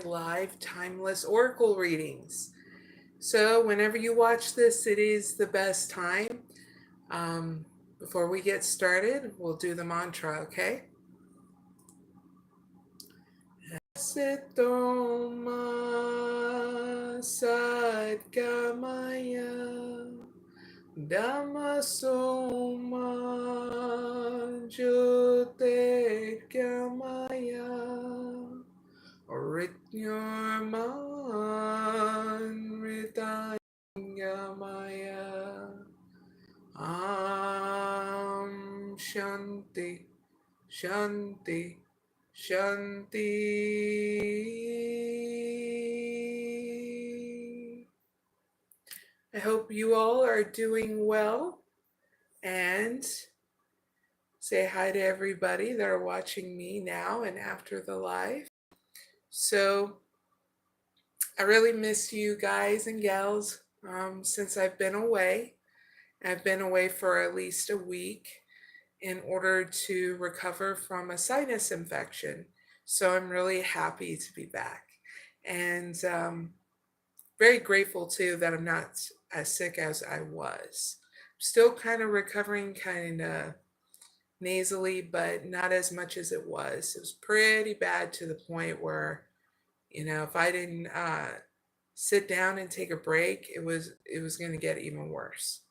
my live timeless oracle readings. So whenever you watch this, it is the best time. Before we get started, we'll do the mantra, okay? Sitoma Sadgamaya Dhammasoma Jyotirgamaya Rityorman Ritangamaya Shanti Shanti Shanti. I hope you all are doing well, and say hi to everybody that are watching me now and after the live. So I really miss you guys and gals since I've been away. I've been away for at least a week in order to recover from a sinus infection. So I'm really happy to be back, and very grateful too that I'm not as sick as I was. Still kind of recovering, kind of nasally, but not as much as it was. It was pretty bad to the point where, if I didn't sit down and take a break, it was going to get even worse.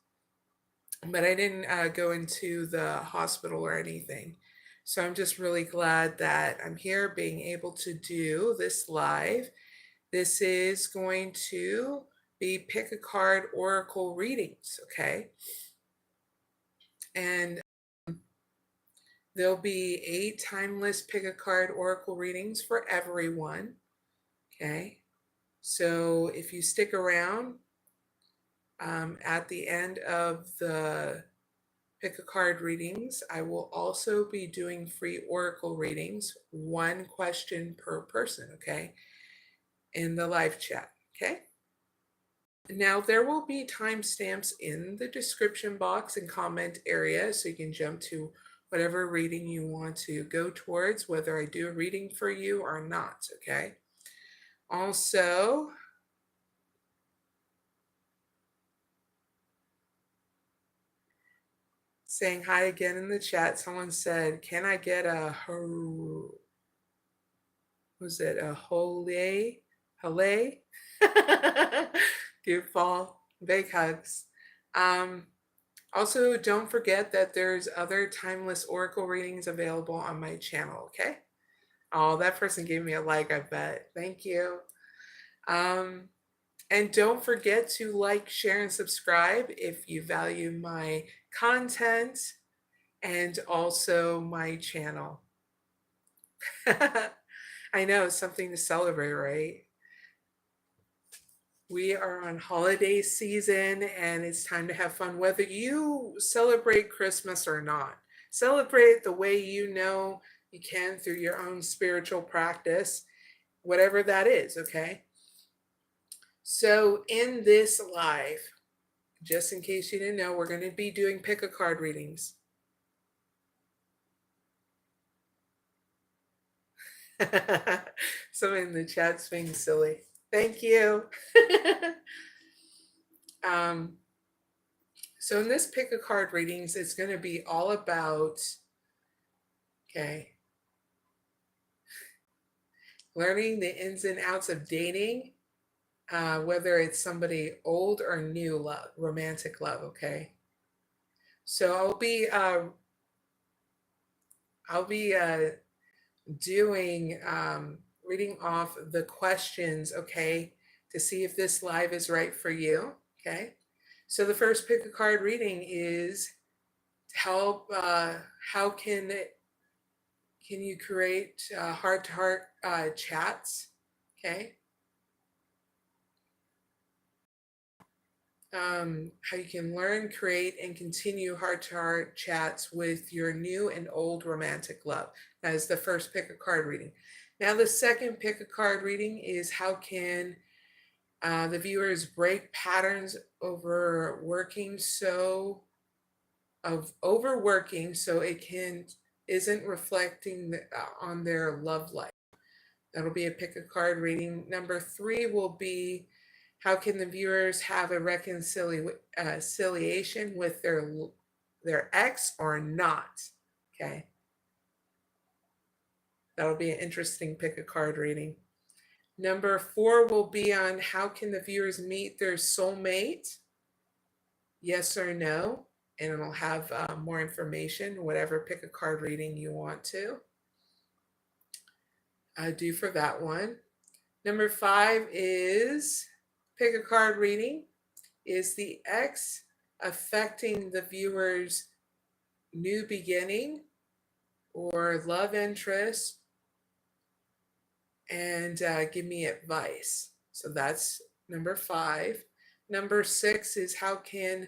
But I didn't go into the hospital or anything. So I'm just really glad that I'm here being able to do this live. This is going to be pick a card oracle readings, okay? And there'll be 8 timeless pick a card oracle readings for everyone, okay? So if you stick around, at the end of the pick a card readings, I will also be doing free oracle readings, 1 question per person, okay, in the live chat, okay? Now there will be timestamps in the description box and comment area, so you can jump to whatever reading you want to go towards, whether I do a reading for you or not, okay? Also, saying hi again in the chat. Someone said, can I get a was it a holy? Cute fall. Big hugs. Also, don't forget that there's other timeless oracle readings available on my channel, okay? Oh, that person gave me a like, I bet. Thank you. And don't forget to like, share, and subscribe if you value my content and also my channel. I know, it's something to celebrate, right? We are on holiday season and it's time to have fun, whether you celebrate Christmas or not. Celebrate the way you know you can through your own spiritual practice, whatever that is, okay? So in this live, just in case you didn't know, we're going to be doing pick a card readings. Someone in the chat's being silly. Thank you. So in this pick a card readings, it's going to be all about, okay, learning the ins and outs of dating, whether it's somebody old or new love, romantic love, okay? So I'll be doing reading off the questions, okay, to see if this live is right for you, okay? So the first pick a card reading is to help, how can you create heart-to-heart chats, okay? How you can learn, create, and continue heart-to-heart chats with your new and old romantic love. That is the first pick a card reading. Now the second pick a card reading is how can the viewers break patterns of overworking so it isn't reflecting on their love life. That'll be a pick a card reading. Number 3 will be how can the viewers have a reconciliation with their ex or not? Okay. That'll be an interesting pick a card reading. Number 4 will be on how can the viewers meet their soulmate? Yes or no? And it'll have more information, whatever pick a card reading you want to do for that one. Number 5 is pick a card reading. Is the ex affecting the viewer's new beginning or love interest? And give me advice. So that's number 5. Number 6 is how can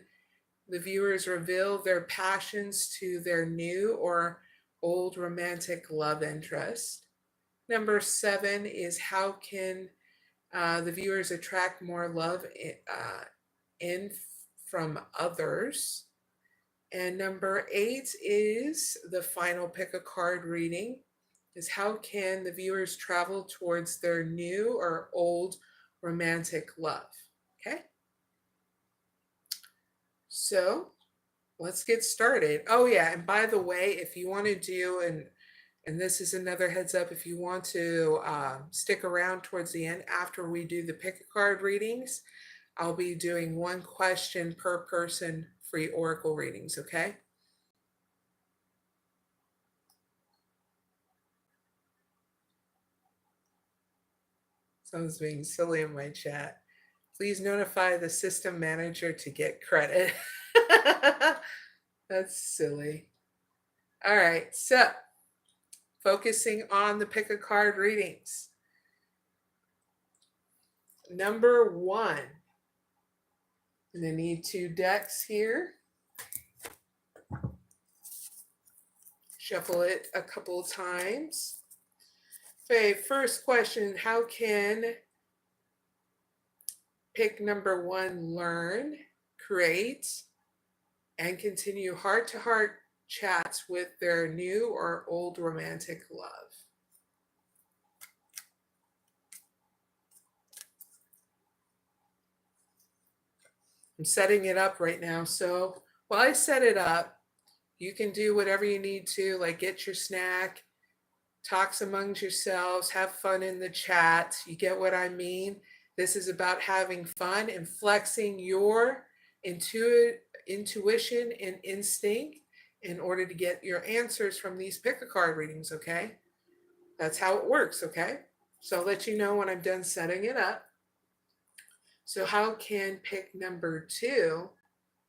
the viewers reveal their passions to their new or old romantic love interest. Number 7 is how can the viewers attract more love in from others. And number 8 is the final pick a card reading, is how can the viewers travel towards their new or old romantic love. Okay, so let's get started. Oh yeah, and by the way, if you want to do, and this is another heads up, if you want to stick around towards the end after we do the pick a card readings, I'll be doing 1 question per person free oracle readings, okay? Someone's being silly in my chat. Please notify the system manager to get credit. That's silly. All right, so focusing on the pick a card readings. Number 1, I'm going to need 2 decks here. Shuffle it a couple times. Okay, first question, how can pick number 1 learn, create, and continue heart-to-heart chats with their new or old romantic love? I'm setting it up right now. So while I set it up, you can do whatever you need to, like get your snack, talks amongst yourselves, have fun in the chat. You get what I mean? This is about having fun and flexing your intuition and instinct in order to get your answers from these pick a card readings, okay? That's how it works, okay? So I'll let you know when I'm done setting it up. So how can pick number 2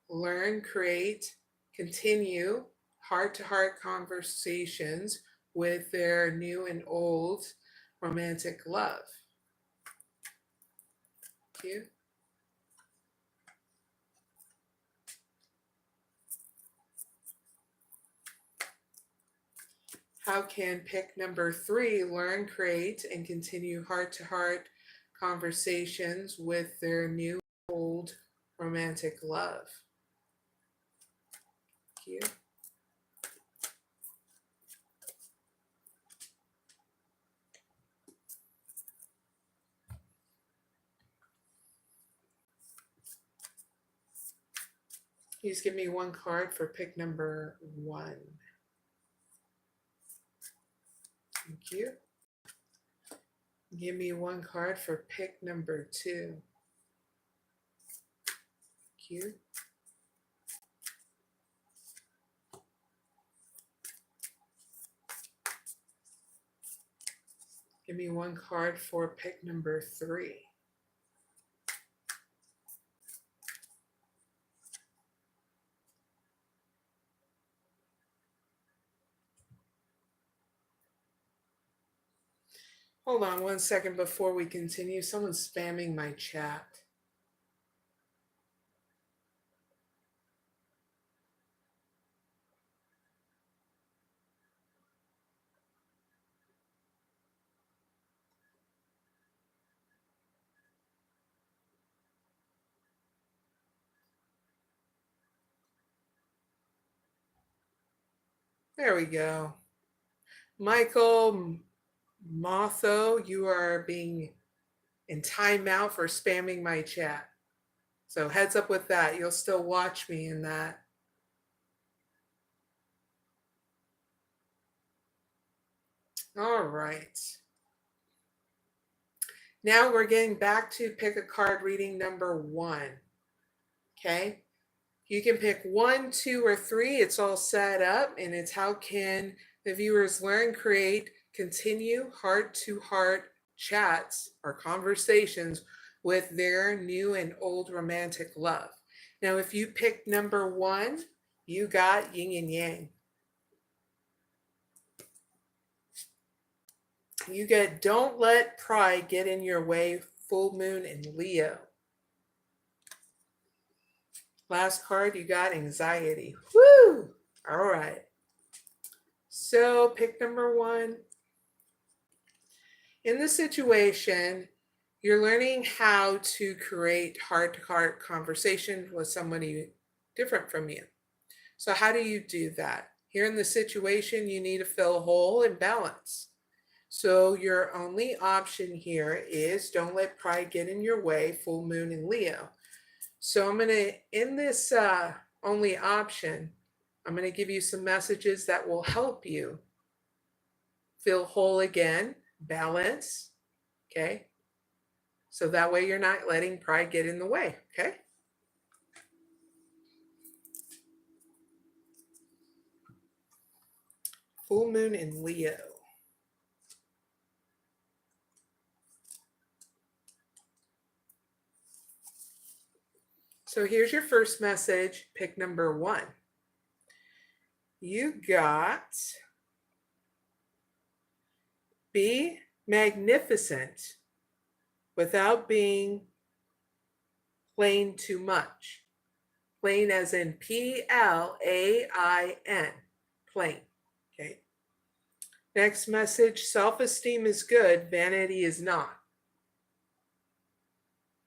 learn, create, continue heart-to-heart conversations with their new and old romantic love? Thank you. How can pick number 3 learn, create, and continue heart-to-heart conversations with their new and old romantic love? Thank you. Please give me 1 card for pick number 1. Thank you. Give me 1 card for pick number 2. Thank you. Give me 1 card for pick number 3. Hold on 1 second before we continue. Someone's spamming my chat. There we go. Michael Motho, you are being in timeout for spamming my chat. So heads up with that. You'll still watch me in that. All right. Now we're getting back to pick a card reading number 1. Okay. You can pick 1, 2, or 3. It's all set up, and it's how can the viewers learn, create, continue heart-to-heart chats or conversations with their new and old romantic love. Now, if you pick number 1, you got yin and yang. You get don't let pride get in your way, full moon in Leo. Last card, you got anxiety. Woo! All right. So pick number 1. In this situation, you're learning how to create heart-to-heart conversation with somebody different from you. So how do you do that? Here in the situation, you need to feel whole and balance. So your only option here is don't let pride get in your way, full moon in Leo. So I'm going to, in this only option, I'm going to give you some messages that will help you feel whole again, balance, okay? So that way you're not letting pride get in the way, okay? Full moon in Leo. So here's your first message, pick number 1. You got be magnificent without being plain too much. Plain as in Plain, plain, okay? Next message, self-esteem is good, vanity is not.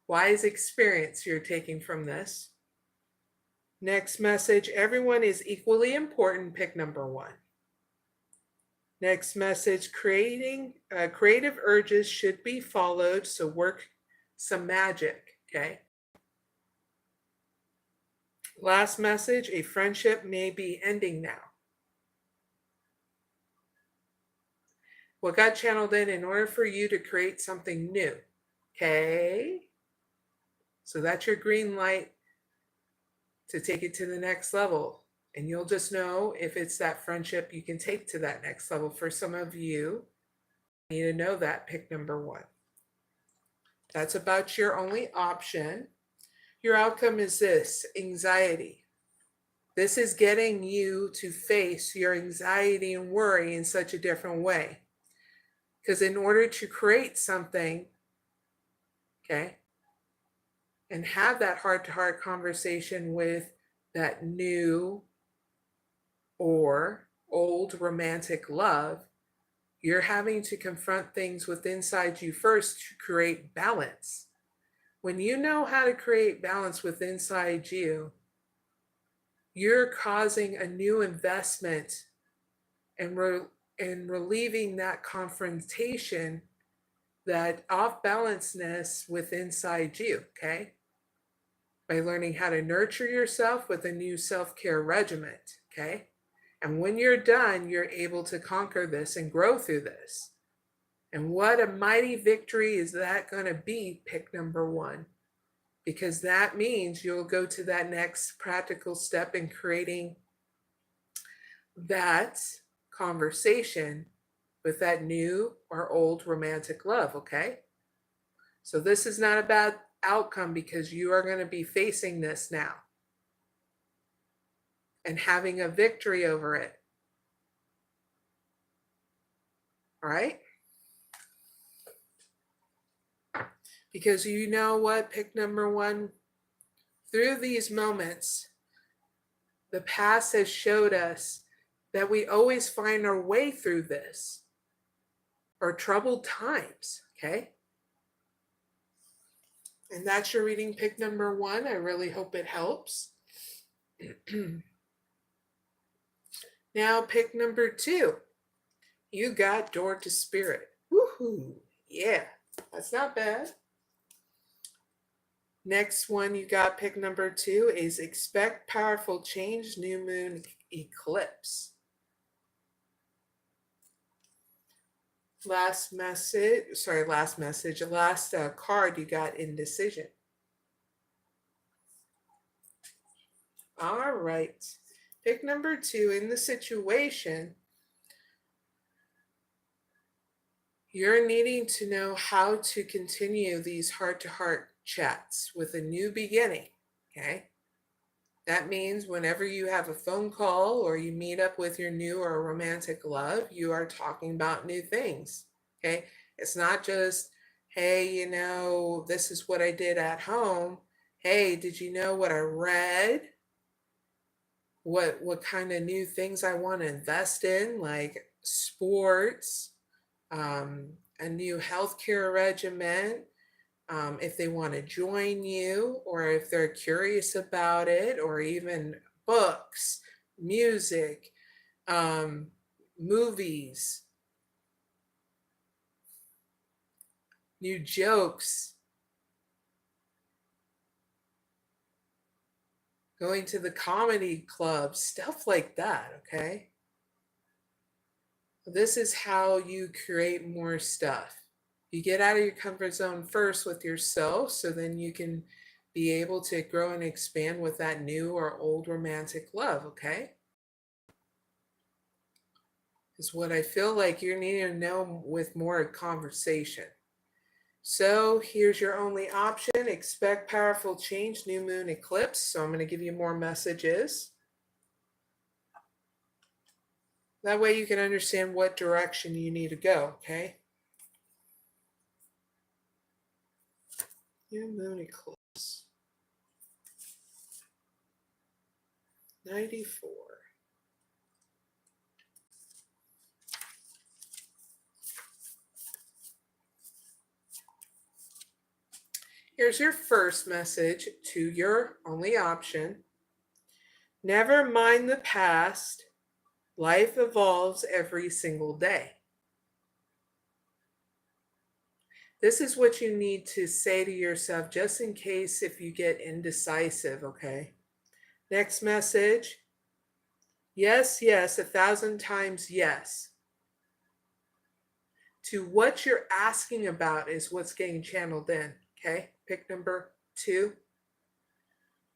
Wise experience you're taking from this. Next message, everyone is equally important, pick number 1. Next message, creative urges should be followed, so work some magic, okay? Last message, a friendship may be ending now. What got channeled in order for you to create something new, okay? So that's your green light to take it to the next level. And you'll just know if it's that friendship you can take to that next level. For some of you, you need to know that, pick number 1. That's about your only option. Your outcome is this, anxiety. This is getting you to face your anxiety and worry in such a different way. Because in order to create something, okay, and have that heart-to-heart conversation with that new or old romantic love, you're having to confront things within inside you first to create balance. When you know how to create balance within inside you, you're causing a new investment and relieving that confrontation, that off-balancedness within inside you, okay? By learning how to nurture yourself with a new self-care regimen, okay? And when you're done, you're able to conquer this and grow through this. And what a mighty victory is that going to be, pick number 1. Because that means you'll go to that next practical step in creating that conversation with that new or old romantic love, okay? So this is not a bad outcome because you are going to be facing this now and having a victory over it. All right? Because you know what, pick number 1, through these moments, the past has showed us that we always find our way through this or troubled times, okay? And that's your reading, pick number 1. I really hope it helps. Now, pick number 2. You got door to spirit. Woohoo! Yeah, that's not bad. Next one you got, pick number 2, is expect powerful change, new moon eclipse. Last card you got, indecision. All right. Pick number 2, in the situation, you're needing to know how to continue these heart-to-heart chats with a new beginning, okay? That means whenever you have a phone call or you meet up with your new or romantic love, you are talking about new things, okay? It's not just, hey, this is what I did at home. Hey, did you know what I read? What kind of new things I want to invest in, like sports, a new healthcare regimen, if they want to join you or if they're curious about it, or even books, music, movies, new jokes, going to the comedy club, stuff like that, okay? This is how you create more stuff. You get out of your comfort zone first with yourself, so then you can be able to grow and expand with that new or old romantic love, okay? Is what I feel like you're needing to know with more conversation. So here's your only option, expect powerful change, new moon eclipse. So I'm going to give you more messages. That way you can understand what direction you need to go, okay? New moon eclipse. 94. Here's your first message to your only option. Never mind the past. Life evolves every single day. This is what you need to say to yourself just in case if you get indecisive, okay? Next message. Yes, yes, 1,000 times yes. To what you're asking about is what's getting channeled in, okay? Pick number 2.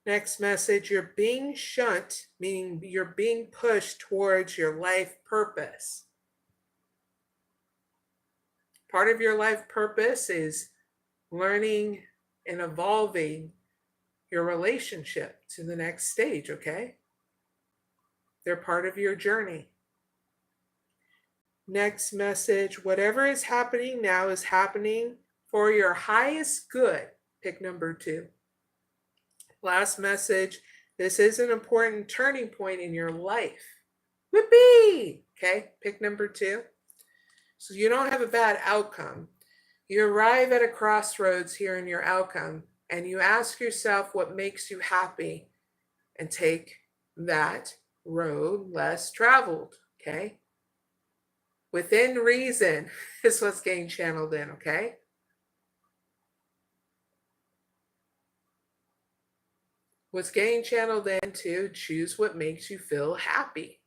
Next message, you're being shunt, meaning you're being pushed towards your life purpose. Part of your life purpose is learning and evolving your relationship to the next stage, okay? They're part of your journey. Next message, whatever is happening now is happening for your highest good. Pick number 2. Last message, this is an important turning point in your life. Whippy! Okay, pick number 2. So you don't have a bad outcome. You arrive at a crossroads here in your outcome, and you ask yourself what makes you happy and take that road less traveled, okay? Within reason is what's getting channeled in, okay? What's getting channeled in to choose what makes you feel happy.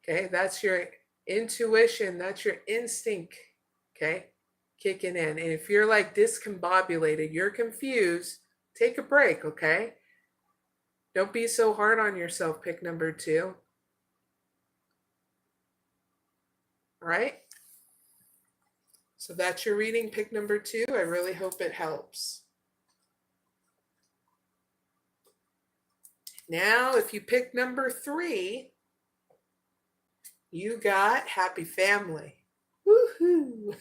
Okay, that's your intuition, that's your instinct, okay, kicking in. And if you're like discombobulated, you're confused, take a break, okay? Don't be so hard on yourself, pick number 2. All right? So that's your reading, pick number 2. I really hope it helps. Now, if you pick number 3, you got happy family. Woohoo!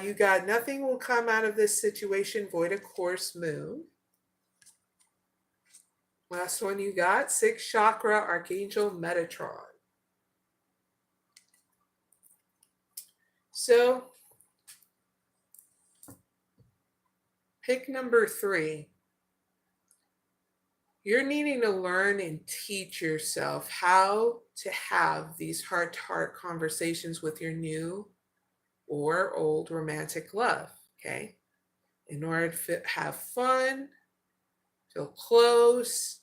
You got nothing will come out of this situation void a course moon. Last one you got, 6th chakra, Archangel Metatron. So, pick number 3. You're needing to learn and teach yourself how to have these heart-to-heart conversations with your new or old romantic love, okay? In order to have fun, feel close,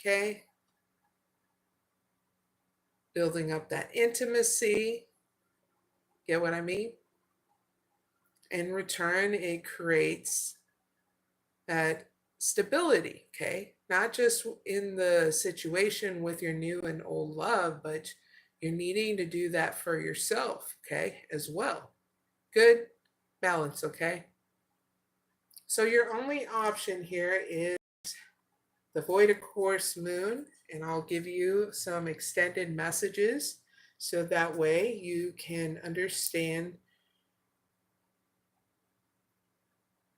okay? Building up that intimacy, get what I mean? In return, it creates that stability, okay? Not just in the situation with your new and old love, but you're needing to do that for yourself, okay, as well. Good balance, okay? So your only option here is the void of course moon, and I'll give you some extended messages so that way you can understand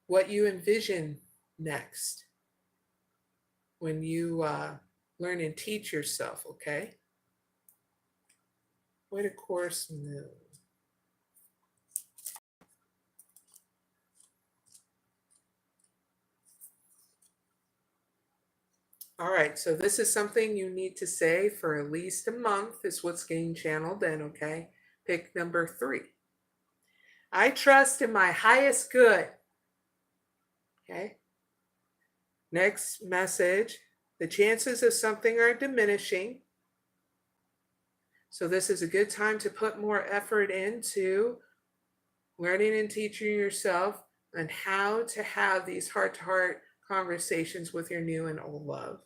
what you envision next when you learn and teach yourself, okay? Void of course moon. All right, so this is something you need to say for at least a month is what's getting channeled in, okay? Pick number 3. I trust in my highest good. Okay. Next message, the chances of something are diminishing. So this is a good time to put more effort into learning and teaching yourself on how to have these heart-to-heart conversations with your new and old love.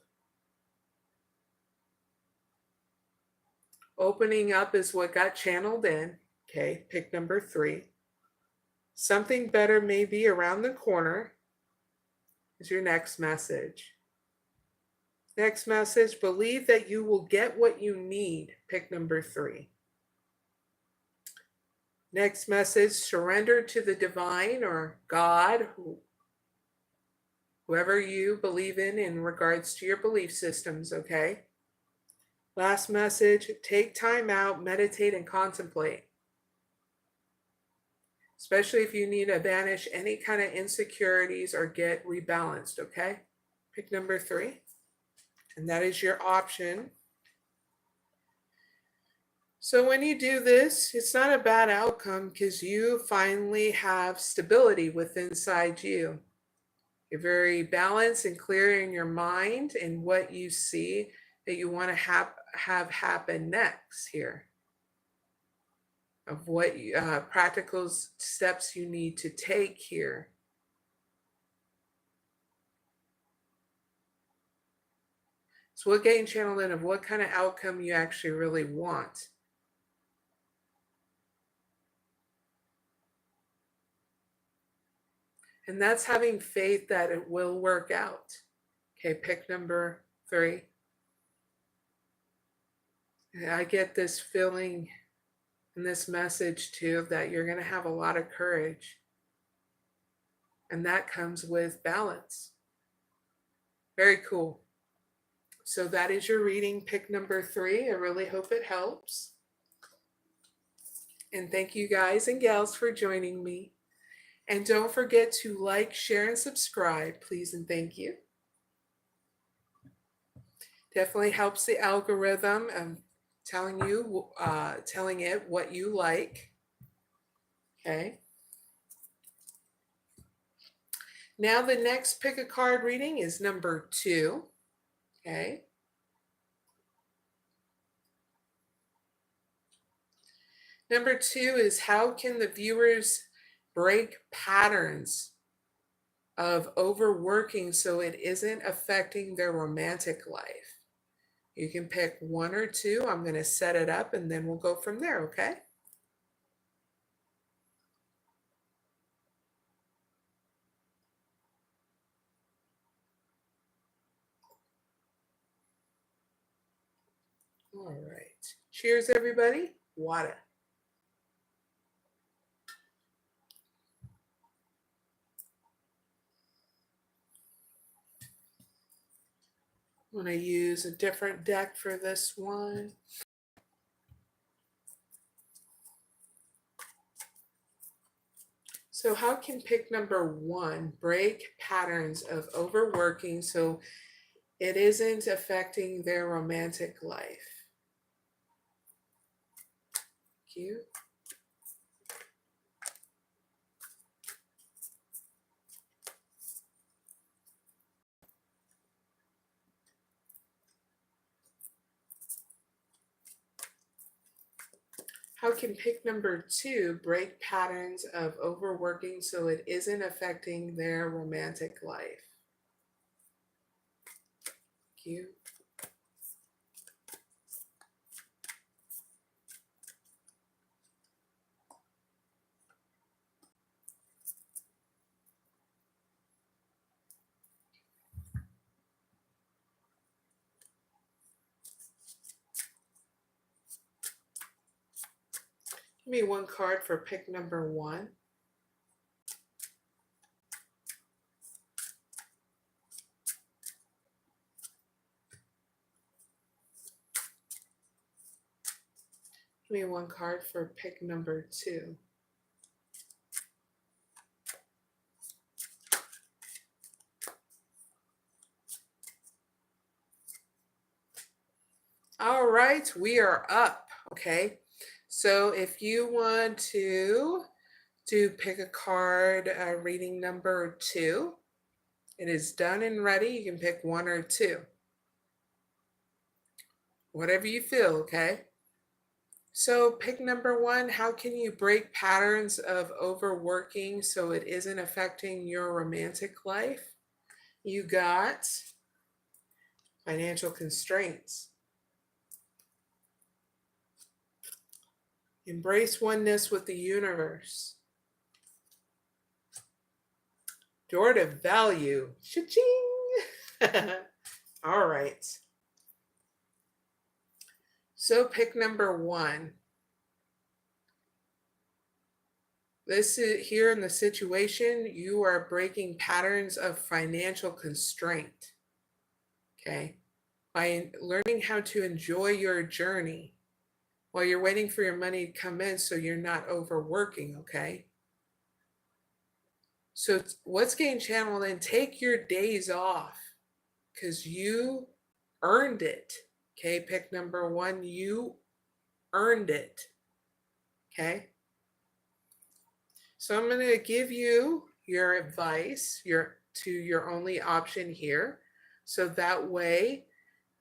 Opening up is what got channeled in. Okay, pick number 3. Something better may be around the corner is your next message. Next message, believe that you will get what you need. Pick number 3. Next message, surrender to the divine or God, whoever you believe in regards to your belief systems, okay? Last message, take time out, meditate, and contemplate. Especially if you need to banish any kind of insecurities or get rebalanced, okay? Pick number 3. And that is your option. So when you do this, it's not a bad outcome because you finally have stability within inside you. You're very balanced and clear in your mind and what you see that you want to have happen next here. Of what practical steps you need to take here. So we're getting channeled in of what kind of outcome you actually really want. And that's having faith that it will work out. Okay, pick number 3. And I get this feeling in this message too that you're going to have a lot of courage. And that comes with balance. Very cool. So that is your reading, pick number 3. I really hope it helps. And thank you guys and gals for joining me. And don't forget to like, share, and subscribe, please and thank you. Definitely helps the algorithm telling it what you like. Okay. Now the next pick a card reading is number 2. Okay. Number 2 is how can the viewers break patterns of overworking so it isn't affecting their romantic life. You can pick 1 or 2. I'm going to set it up and then we'll go from there, okay? All right. Cheers, everybody. Water. I'm going to use a different deck for this one. So how can pick number 1 break patterns of overworking so it isn't affecting their romantic life. Thank you. How can pick number 2 break patterns of overworking so it isn't affecting their romantic life? Thank you. Give me one card for pick number 1. Give me one card for pick number 2. All right, we are up. Okay, so if you want to pick a card, reading number 2, it is done and ready. You can pick 1 or 2. Whatever you feel, okay? So pick number 1, how can you break patterns of overworking so it isn't affecting your romantic life? You got financial constraints. Embrace oneness with the universe. Door to value. Cha-ching! All right. So pick number 1. This is here in the situation, you are breaking patterns of financial constraint. Okay. By learning how to enjoy your journey while you're waiting for your money to come in so you're not overworking, okay? So what's getting channeled in? Take your days off because you earned it. Okay, pick number 1, you earned it. Okay. So I'm going to give you your advice, your only option here. So that way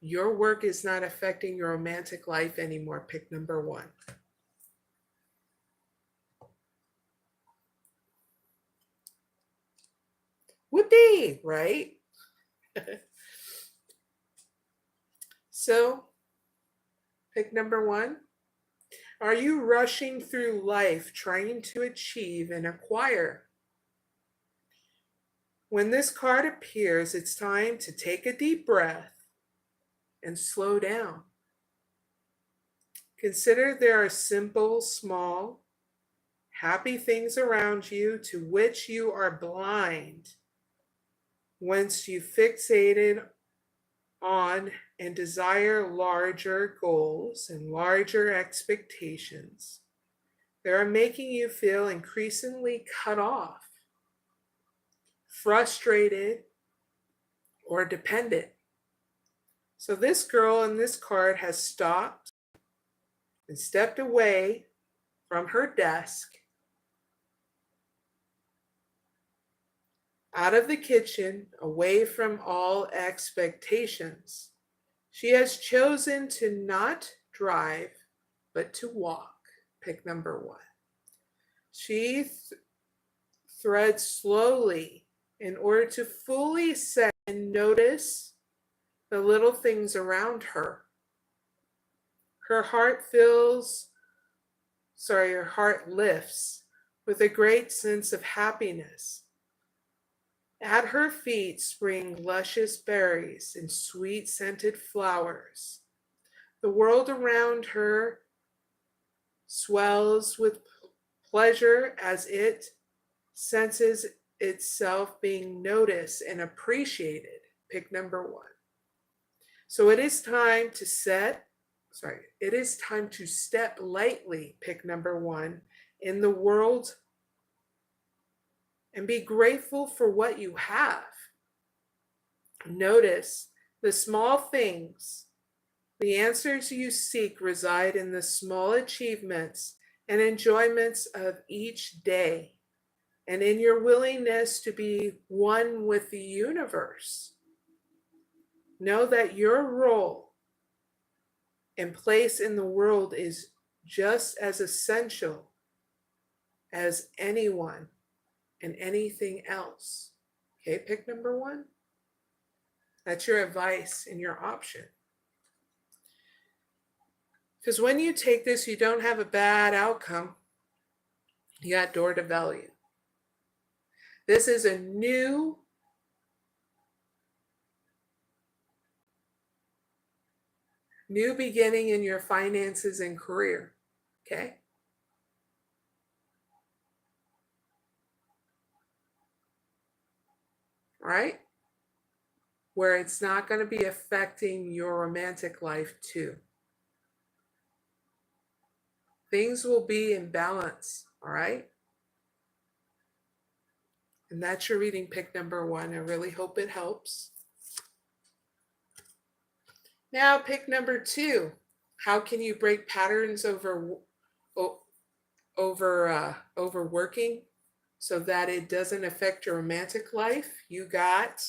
your work is not affecting your romantic life anymore. Pick number 1. Whoopee, right? So, pick number 1. Are you rushing through life trying to achieve and acquire? When this card appears, it's time to take a deep breath and slow down. Consider there are simple, small, happy things around you to which you are blind once you fixated on and desire larger goals and larger expectations. They are making you feel increasingly cut off, frustrated, or dependent. So this girl in this card has stopped and stepped away from her desk, out of the kitchen, away from all expectations. She has chosen to not drive, but to walk. Pick number 1. She threads slowly in order to fully set and notice the little things around her. Her heart lifts with a great sense of happiness. At her feet spring luscious berries and sweet scented flowers. The world around her swells with pleasure as it senses itself being noticed and appreciated. Pick number 1. So it is time to step lightly, pick number 1, in the world and be grateful for what you have. Notice The small things, the answers you seek reside in the small achievements and enjoyments of each day, and in your willingness to be one with the universe. Know that your role and place in the world is just as essential as anyone and anything else. Okay, pick number 1. That's your advice and your option. Because when you take this, you don't have a bad outcome. You got door to value. This is a new beginning in your finances and career. Okay? All right? Where it's not going to be affecting your romantic life too. Things will be in balance, all right? And that's your reading pick number 1. I really hope it helps. Now pick number 2. How can you break patterns over overworking so that it doesn't affect your romantic life? You got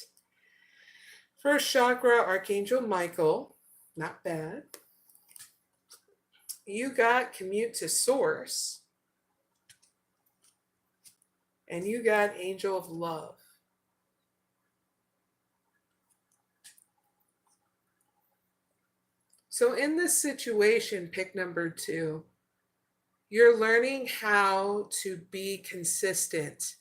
first chakra, Archangel Michael. Not bad. You got commute to source. And you got angel of love. So in this situation, pick number 2, you're learning how to be consistent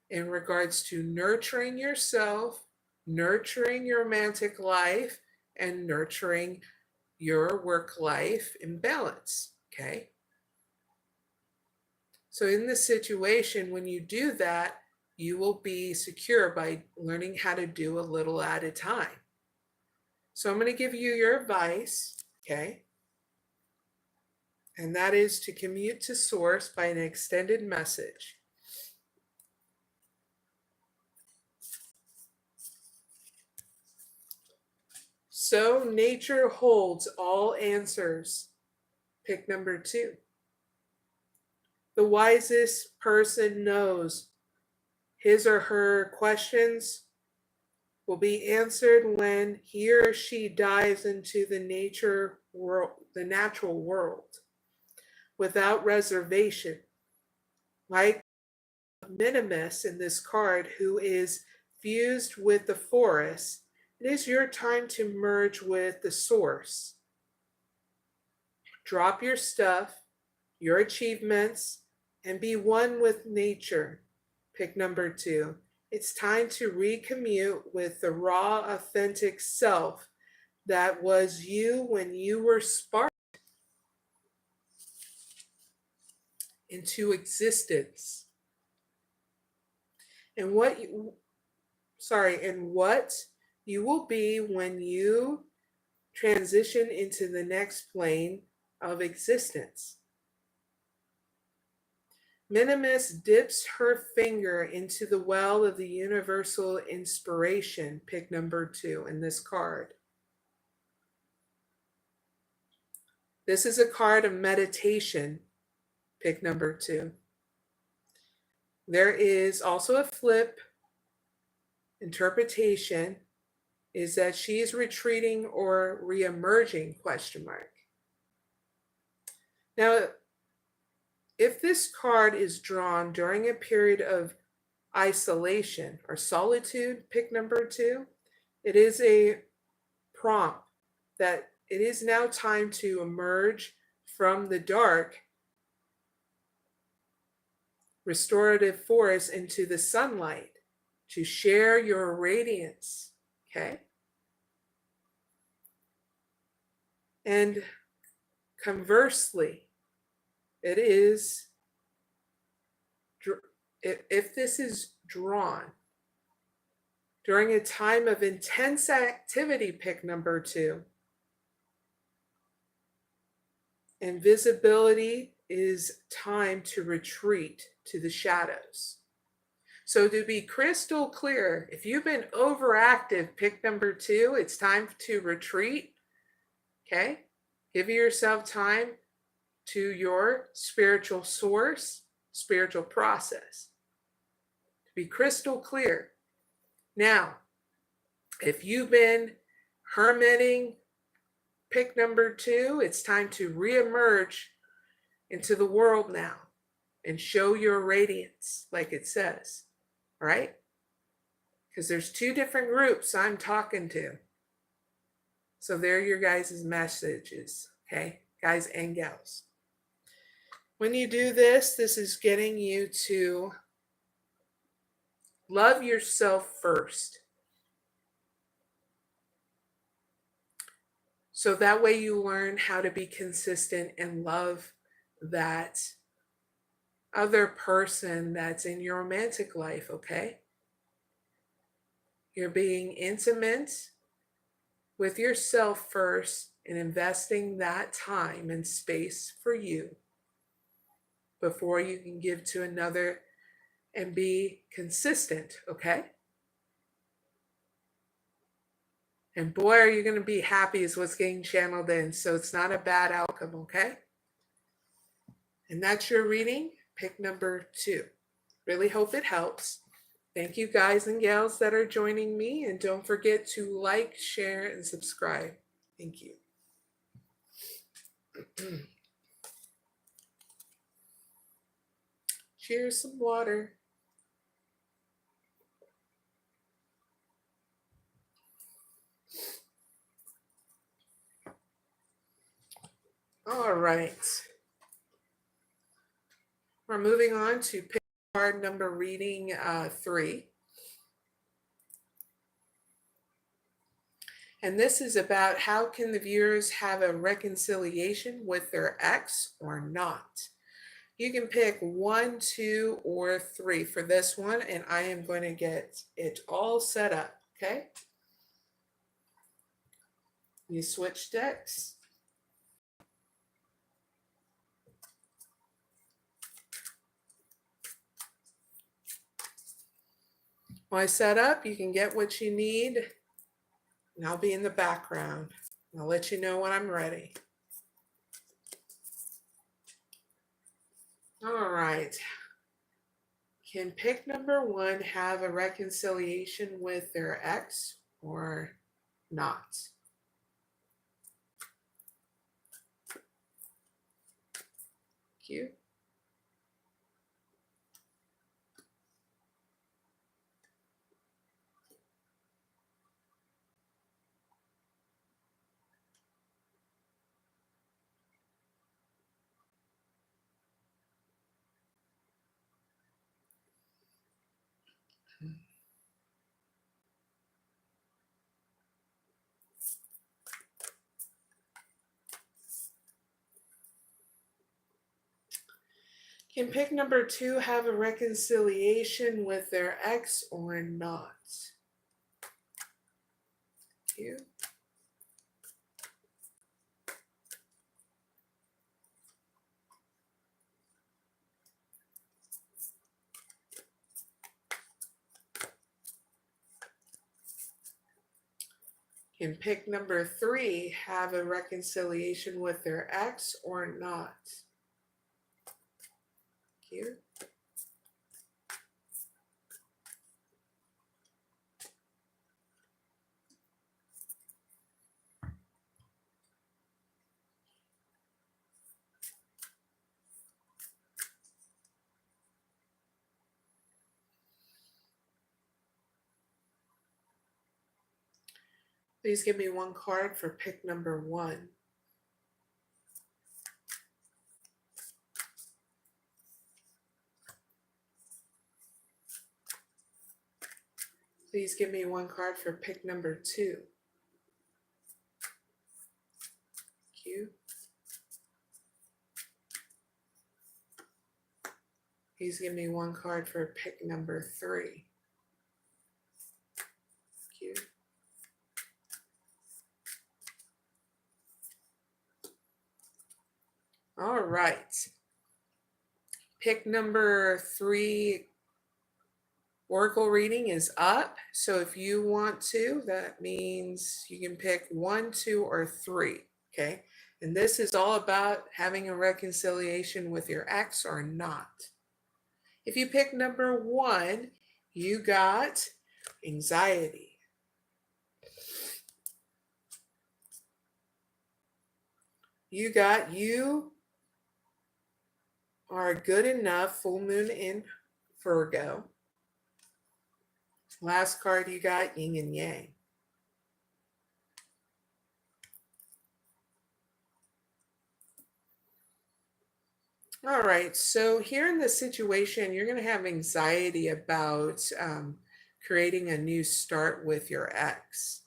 in regards to nurturing yourself, nurturing your romantic life, and nurturing your work life in balance, okay? So in this situation, when you do that, you will be secure by learning how to do a little at a time. So I'm going to give you your advice, okay? And that is to commute to source by an extended message. So nature holds all answers. Pick number 2. The wisest person knows his or her questions will be answered when he or she dives into the natural world without reservation. Like Minimus in this card, who is fused with the forest, it is your time to merge with the source. Drop your stuff, your achievements, and be one with nature. Pick number 2. It's time to recommute with the raw, authentic self that was you when you were sparked into existence. And what you will be when you transition into the next plane of existence. Minimus dips her finger into the well of the universal inspiration, pick number 2 in this card. This is a card of meditation, pick number 2. There is also a flip interpretation, is that she's retreating or re-emerging, question mark. Now, if this card is drawn during a period of isolation or solitude, pick number 2, it is a prompt that it is now time to emerge from the dark restorative forest into the sunlight, to share your radiance, okay? And conversely, it is, if this is drawn during a time of intense activity, pick number 2, invisibility is time to retreat to the shadows. So to be crystal clear, if you've been overactive, pick number 2, it's time to retreat. Okay? Give yourself time to your spiritual source, spiritual process. To be crystal clear. Now, if you've been hermiting, pick number 2, it's time to reemerge into the world now and show your radiance, like it says, right? Because there's 2 different groups I'm talking to. So there are your guys' messages, okay? Guys and gals. When you do this, this is getting you to love yourself first. So that way you learn how to be consistent and love that other person that's in your romantic life, okay? You're being intimate with yourself first and investing that time and space for you before you can give to another and be consistent, okay? And boy, are you going to be happy is what's getting channeled in. So it's not a bad outcome, okay? And that's your reading, pick number 2. Really hope it helps. Thank you guys and gals that are joining me. And don't forget to like, share, and subscribe. Thank you. Cheers, some water. All right. We're moving on to pick card number reading 3. And this is about how can the viewers have a reconciliation with their ex or not. You can pick 1, 2, or 3 for this one, and I am going to get it all set up, okay? You switch decks. When I set up, you can get what you need, and I'll be in the background. I'll let you know when I'm ready. All right. Can pick number 1 have a reconciliation with their ex or not? Thank you. Can pick number 2 have a reconciliation with their ex or not? Thank you. Can pick number 3 have a reconciliation with their ex or not? Thank you. Please give me 1 card for pick number 1. Please give me 1 card for pick number 2. Thank you. Please give me 1 card for pick number 3. Thank you. All right. Pick number 3 Oracle reading is up. So if you want to, that means you can pick 1, 2, or 3. Okay. And this is all about having a reconciliation with your ex or not. If you pick number 1, you got anxiety. You are good enough, full moon in Virgo. Last card you got, yin and yang. All right, so here in this situation, you're going to have anxiety about creating a new start with your ex.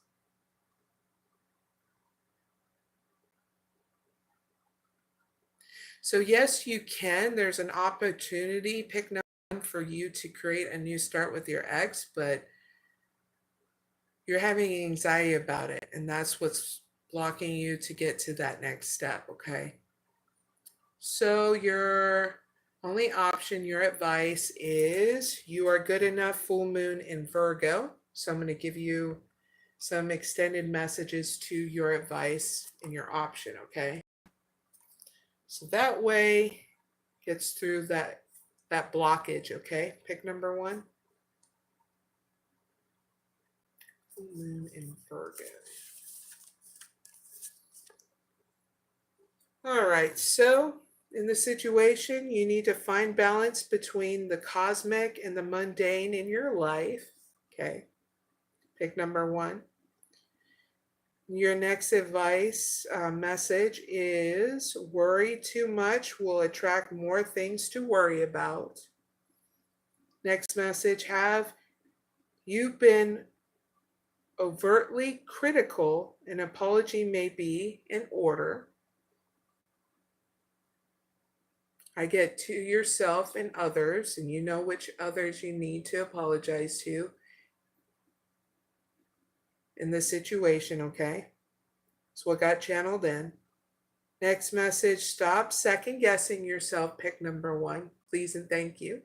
So yes, you can. There's an opportunity, pick number 1, for you to create a new start with your ex, but you're having anxiety about it, and that's what's blocking you to get to that next step, okay? So your only option, your advice is you are good enough, full moon in Virgo. So I'm going to give you some extended messages to your advice and your option, okay? So that way gets through that blockage, okay? Pick number 1. Full moon in Virgo. All right, so in the situation, you need to find balance between the cosmic and the mundane in your life, okay? Pick number 1. Your next advice message is worry too much will attract more things to worry about. Next message, have you been overtly critical? An apology may be in order. I get to yourself and others, and you know which others you need to apologize to in this situation, okay? That's what got channeled in. Next message, stop second guessing yourself. Pick number 1, please and thank you.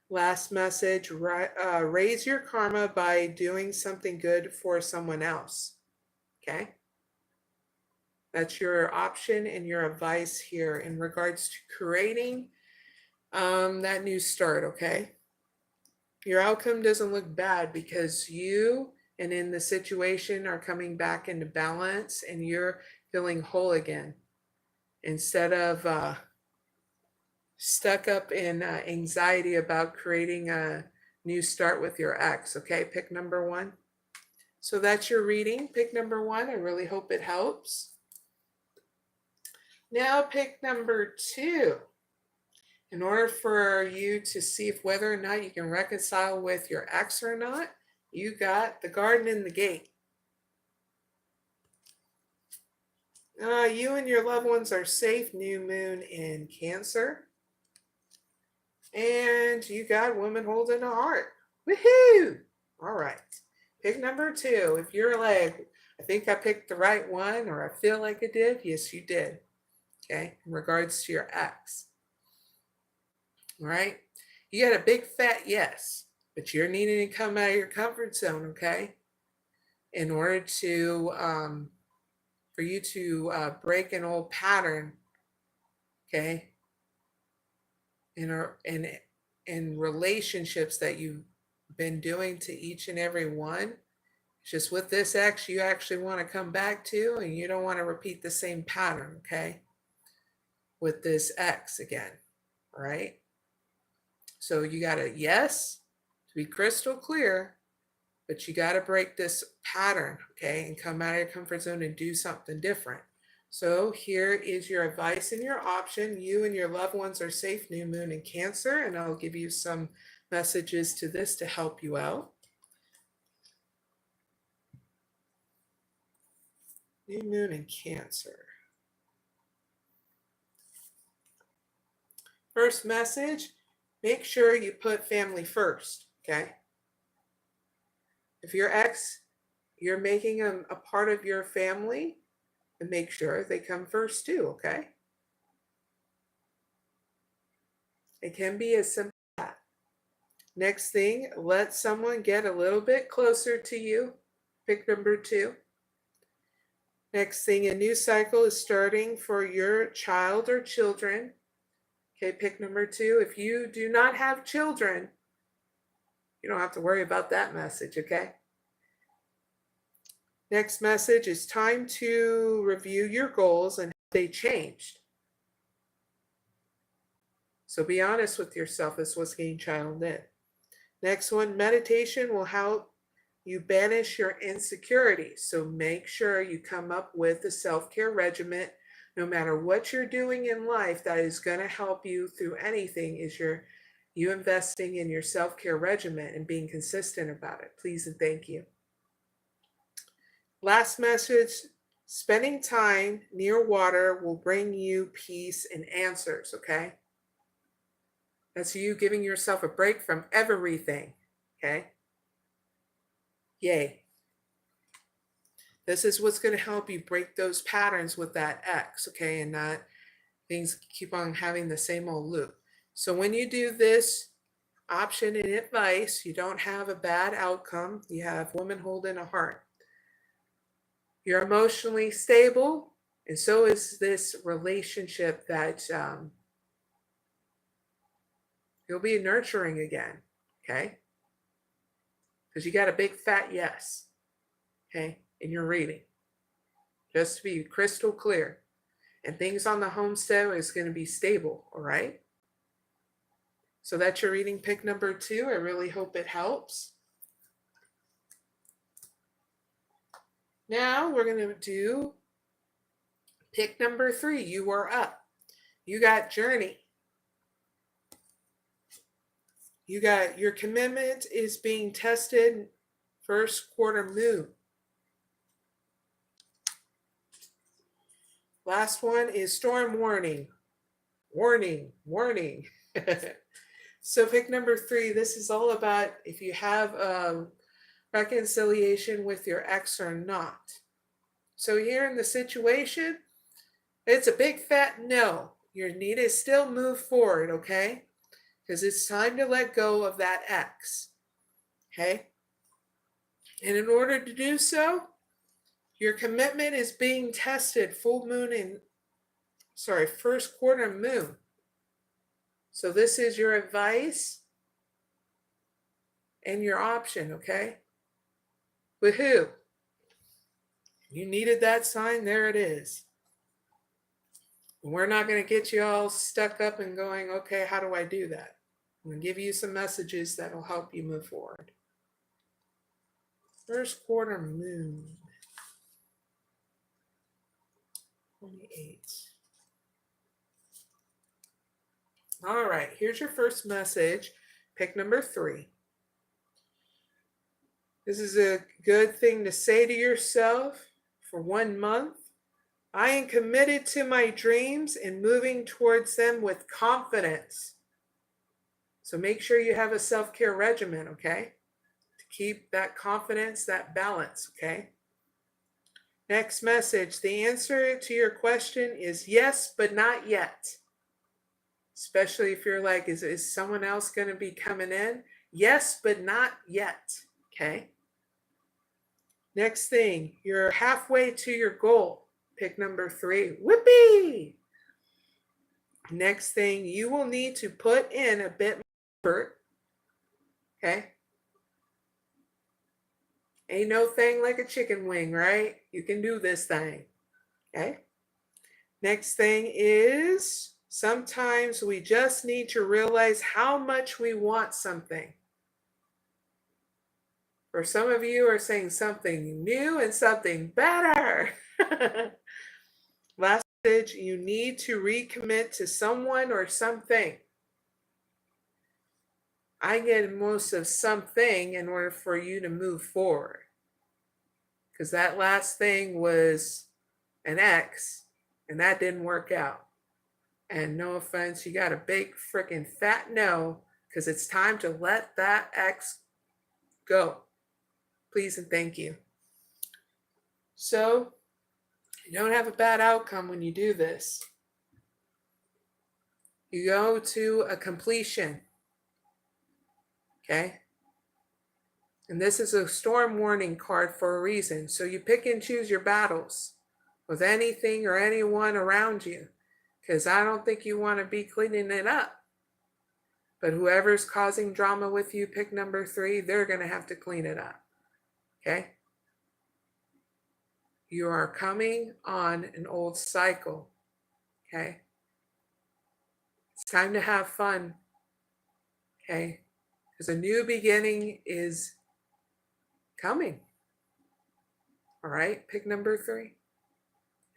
Last message, raise your karma by doing something good for someone else, okay? That's your option and your advice here in regards to creating that new start, okay? Your outcome doesn't look bad because you and in the situation are coming back into balance and you're feeling whole again instead of stuck up in anxiety about creating a new start with your ex, okay? Pick number 1. So that's your reading. Pick number 1. I really hope it helps. Now pick number 2. In order for you to see if whether or not you can reconcile with your ex or not, you got the garden and the gate. You and your loved ones are safe, new moon in Cancer. And you got woman holding a heart. Woohoo! All right. Pick number 2. If you're like, I think I picked the right one, or I feel like I did, yes, you did. Okay, in regards to your ex. All right. You got a big fat yes, but you're needing to come out of your comfort zone, okay? In order to, for you to break an old pattern, okay? In relationships that you've been doing to each and every one. Just with this ex, you actually want to come back to, and you don't want to repeat the same pattern, okay? With this ex again, all right? So you got a yes to be crystal clear, but you got to break this pattern, okay? And come out of your comfort zone and do something different. So here is your advice and your option. You and your loved ones are safe, new moon in Cancer, and I'll give you some messages to this to help you out. New moon in Cancer. First message, make sure you put family first, okay? If your ex, you're making them a part of your family, and make sure they come first too, okay? It can be as simple as that. Next thing, let someone get a little bit closer to you. Pick number 2. Next thing, a new cycle is starting for your child or children. Okay, pick number 2. If you do not have children, you don't have to worry about that message, okay? Next message is time to review your goals and how they changed. So be honest with yourself, is what's getting channeled in. Next one, meditation will help you banish your insecurities. So make sure you come up with a self-care regimen. No matter what you're doing in life that is going to help you through anything, is you investing in your self-care regimen and being consistent about it. Please and thank you. Last message, spending time near water will bring you peace and answers, okay? That's you giving yourself a break from everything, okay? Yay. This is what's going to help you break those patterns with that X, okay? And not things keep on having the same old loop. So when you do this option and advice, you don't have a bad outcome. You have woman holding a heart. You're emotionally stable, and so is this relationship that you'll be nurturing again, okay? Because you got a big fat yes, okay, in your reading. Just to be crystal clear. And things on the homestead is going to be stable, all right? So that's your reading pick number 2. I really hope it helps. Now we're going to do pick number 3. You are up. You got journey. You got your commitment is being tested, first quarter moon. Last one is storm warning. Warning, warning. So pick number 3. This is all about if you have reconciliation with your ex or not. So here in the situation, it's a big fat no. You need to still move forward, okay? Because it's time to let go of that ex, okay? And in order to do so, your commitment is being tested first quarter moon. So this is your advice and your option, okay? With who? You needed that sign, there it is. We're not going to get you all stuck up and going, okay, how do I do that? I'm going to give you some messages that will help you move forward. First quarter moon. 28. All right, here's your first message. Pick number 3. This is a good thing to say to yourself for 1 month. I am committed to my dreams and moving towards them with confidence. So make sure you have a self-care regimen, okay? To keep that confidence, that balance, okay? Next message. The answer to your question is yes, but not yet. Especially if you're like, is someone else going to be coming in? Yes, but not yet, okay? Next thing, you're halfway to your goal. Pick number 3. Whoopee! Next thing, you will need to put in a bit more effort. Okay? Ain't no thing like a chicken wing, right? You can do this thing. Okay? Next thing is, sometimes we just need to realize how much we want something. For some of you are saying something new and something better. Last message, you need to recommit to someone or something. I get most of something in order for you to move forward. Because that last thing was an ex, and that didn't work out. And no offense, you got a big freaking fat no, because it's time to let that ex go. Please and thank you. So, you don't have a bad outcome when you do this. You go to a completion. Okay? And this is a storm warning card for a reason. So you pick and choose your battles with anything or anyone around you, because I don't think you want to be cleaning it up. But whoever's causing drama with you, pick number 3, they're going to have to clean it up. Okay? You are coming on an old cycle. Okay? It's time to have fun. Okay? Because a new beginning is coming. All right? Pick number 3.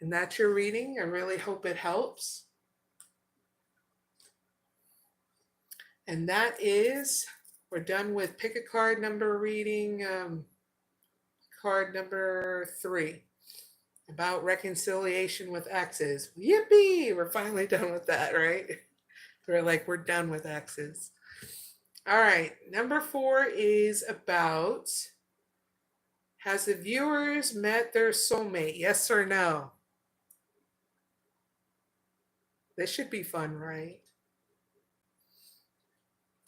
And that's your reading. I really hope it helps. And that is, we're done with pick a card number reading, card number 3, about reconciliation with exes. Yippee! We're finally done with that, right? We're done with exes. All right, number 4 is about, has the viewers met their soulmate? Yes or no? This should be fun, right?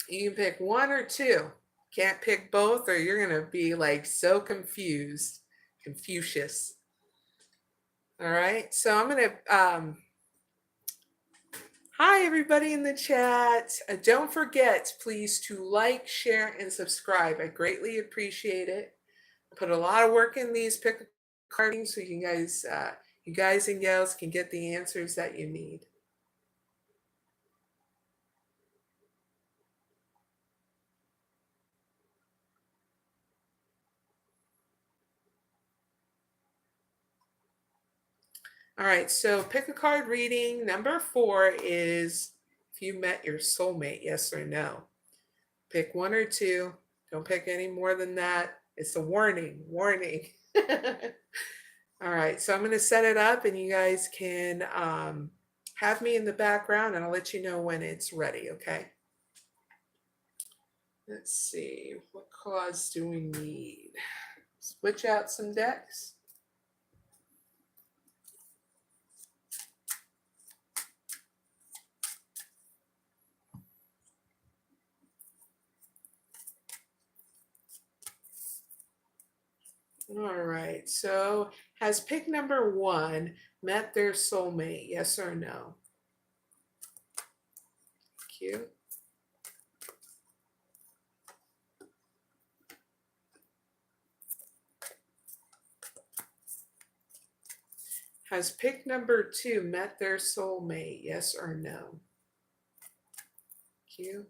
You can pick 1 or 2. Can't pick both or you're going to be like so confused. Confucius. All right. So I'm going to, hi everybody in the chat. Don't forget, please, to like, share, and subscribe. I greatly appreciate it. I put a lot of work in these pick carding so you guys and gals can get the answers that you need. All right, so pick a card reading. Number 4 is if you met your soulmate, yes or no. Pick 1 or 2. Don't pick any more than that. It's a warning. All right, so I'm going to set it up and you guys can have me in the background and I'll let you know when it's ready, okay? Let's see, what cards do we need? Switch out some decks. All right, so has pick number 1 met their soulmate, yes or no? Thank you. Has pick number 2 met their soulmate, yes or no? Thank you.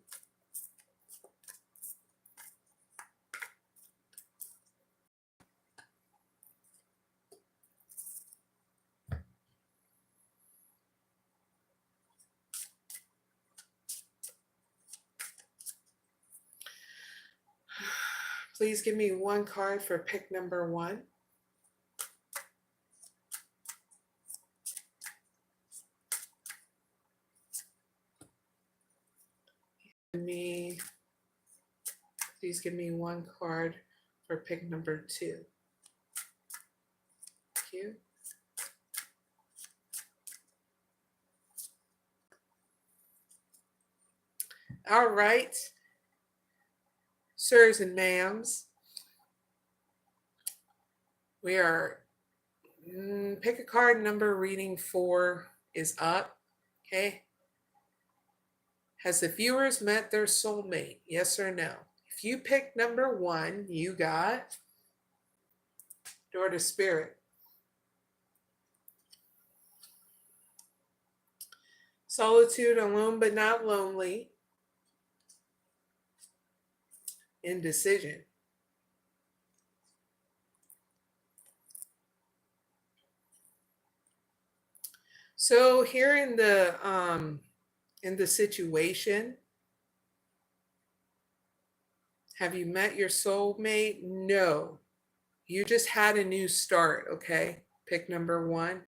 Please give me 1 card for pick number 1. Please give me 1 card for pick number 2. Thank you. All right, sirs and ma'ams, we are pick a card number reading 4 is up, okay? Has the viewers met their soulmate, yes or no? If you pick number 1, you got Door to Spirit. Solitude, alone but not lonely. Indecision. So here in the situation, have you met your soulmate? No. You just had a new start, okay? Pick number 1.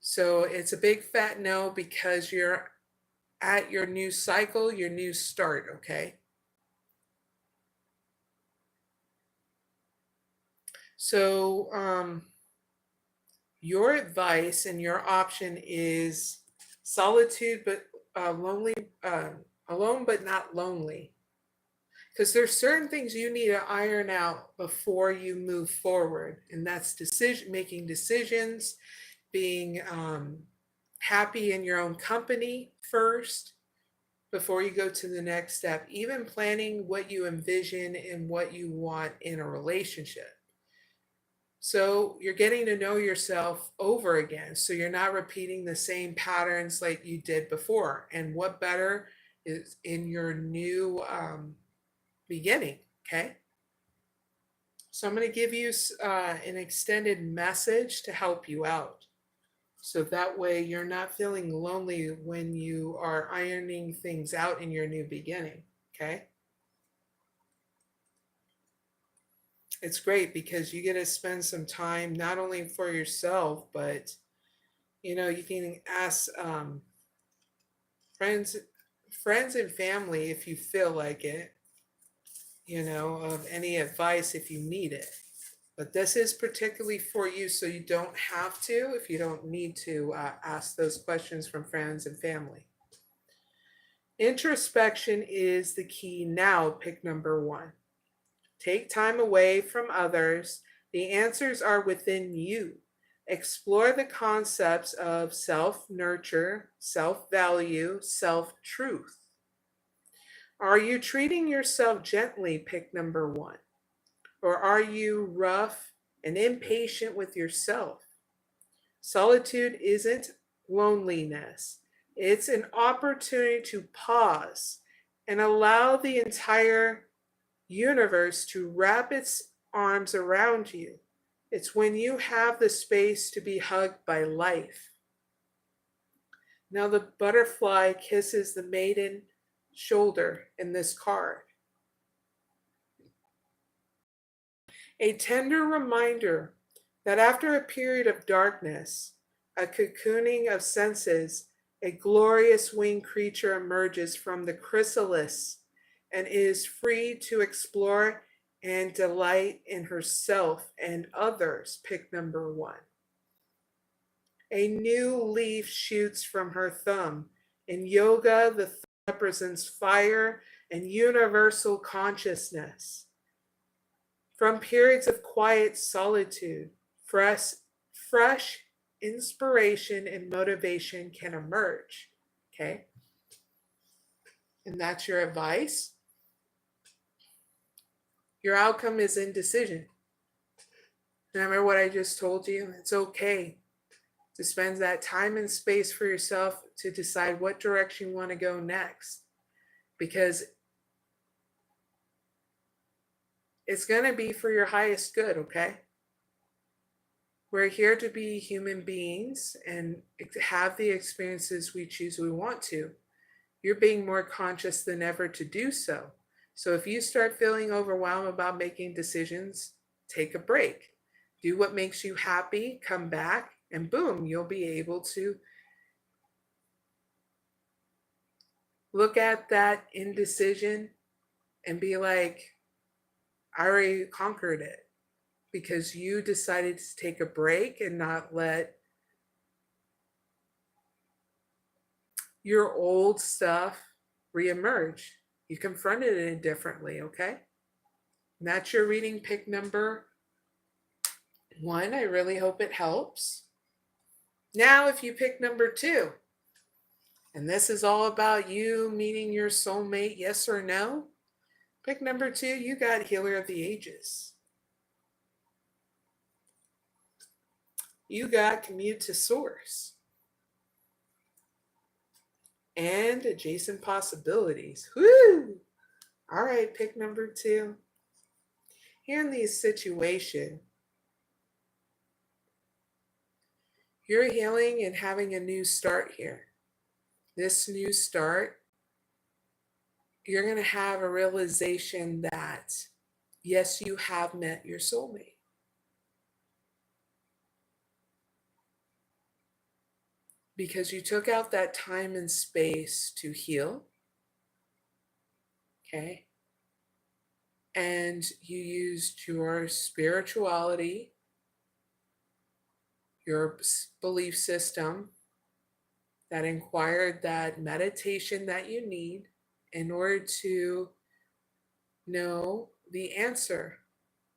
So it's a big fat no because you're at your new cycle, your new start, okay? So your advice and your option is solitude but alone but not lonely. Because there's certain things you need to iron out before you move forward. And that's making decisions, being happy in your own company first before you go to the next step, even planning what you envision and what you want in a relationship. So you're getting to know yourself over again. So you're not repeating the same patterns like you did before. And what better is in your new beginning, okay? So I'm going to give you an extended message to help you out. So that way you're not feeling lonely when you are ironing things out in your new beginning, okay? It's great because you get to spend some time not only for yourself, but you can ask friends and family if you feel like it, of any advice if you need it. But this is particularly for you, so you don't have to, if you don't need to, ask those questions from friends and family. Introspection is the key now, pick number 1. Take time away from others. The answers are within you. Explore the concepts of self-nurture, self-value, self-truth. Are you treating yourself gently, pick number 1? Or are you rough and impatient with yourself? Solitude isn't loneliness. It's an opportunity to pause and allow the entire universe to wrap its arms around you. It's when you have the space to be hugged by life. Now the butterfly kisses the maiden shoulder in this card. A tender reminder that after a period of darkness, a cocooning of senses, a glorious winged creature emerges from the chrysalis and is free to explore and delight in herself and others, pick number 1. A new leaf shoots from her thumb. In yoga, the thumb represents fire and universal consciousness. From periods of quiet solitude, fresh inspiration and motivation can emerge. Okay? And that's your advice. Your outcome is indecision. Remember what I just told you? It's okay to spend that time and space for yourself to decide what direction you want to go next. Because it's going to be for your highest good, okay? We're here to be human beings and have the experiences we choose we want to. You're being more conscious than ever to do so. So if you start feeling overwhelmed about making decisions, take a break. Do what makes you happy, come back, and boom, you'll be able to look at that indecision and be like, I already conquered it, because you decided to take a break and not let your old stuff reemerge. You confronted it differently, okay? And that's your reading pick number 1. I really hope it helps. Now, if you pick number 2, and this is all about you meeting your soulmate, yes or no, pick number 2, you got Healer of the Ages. You got Commute to Source. And Adjacent Possibilities. Woo! All right, pick number 2. Here in this situation, you're healing and having a new start here. This new start, you're going to have a realization that, yes, you have met your soulmate. Because you took out that time and space to heal. Okay? And you used your spirituality, your belief system that inquired that meditation that you need in order to No, the answer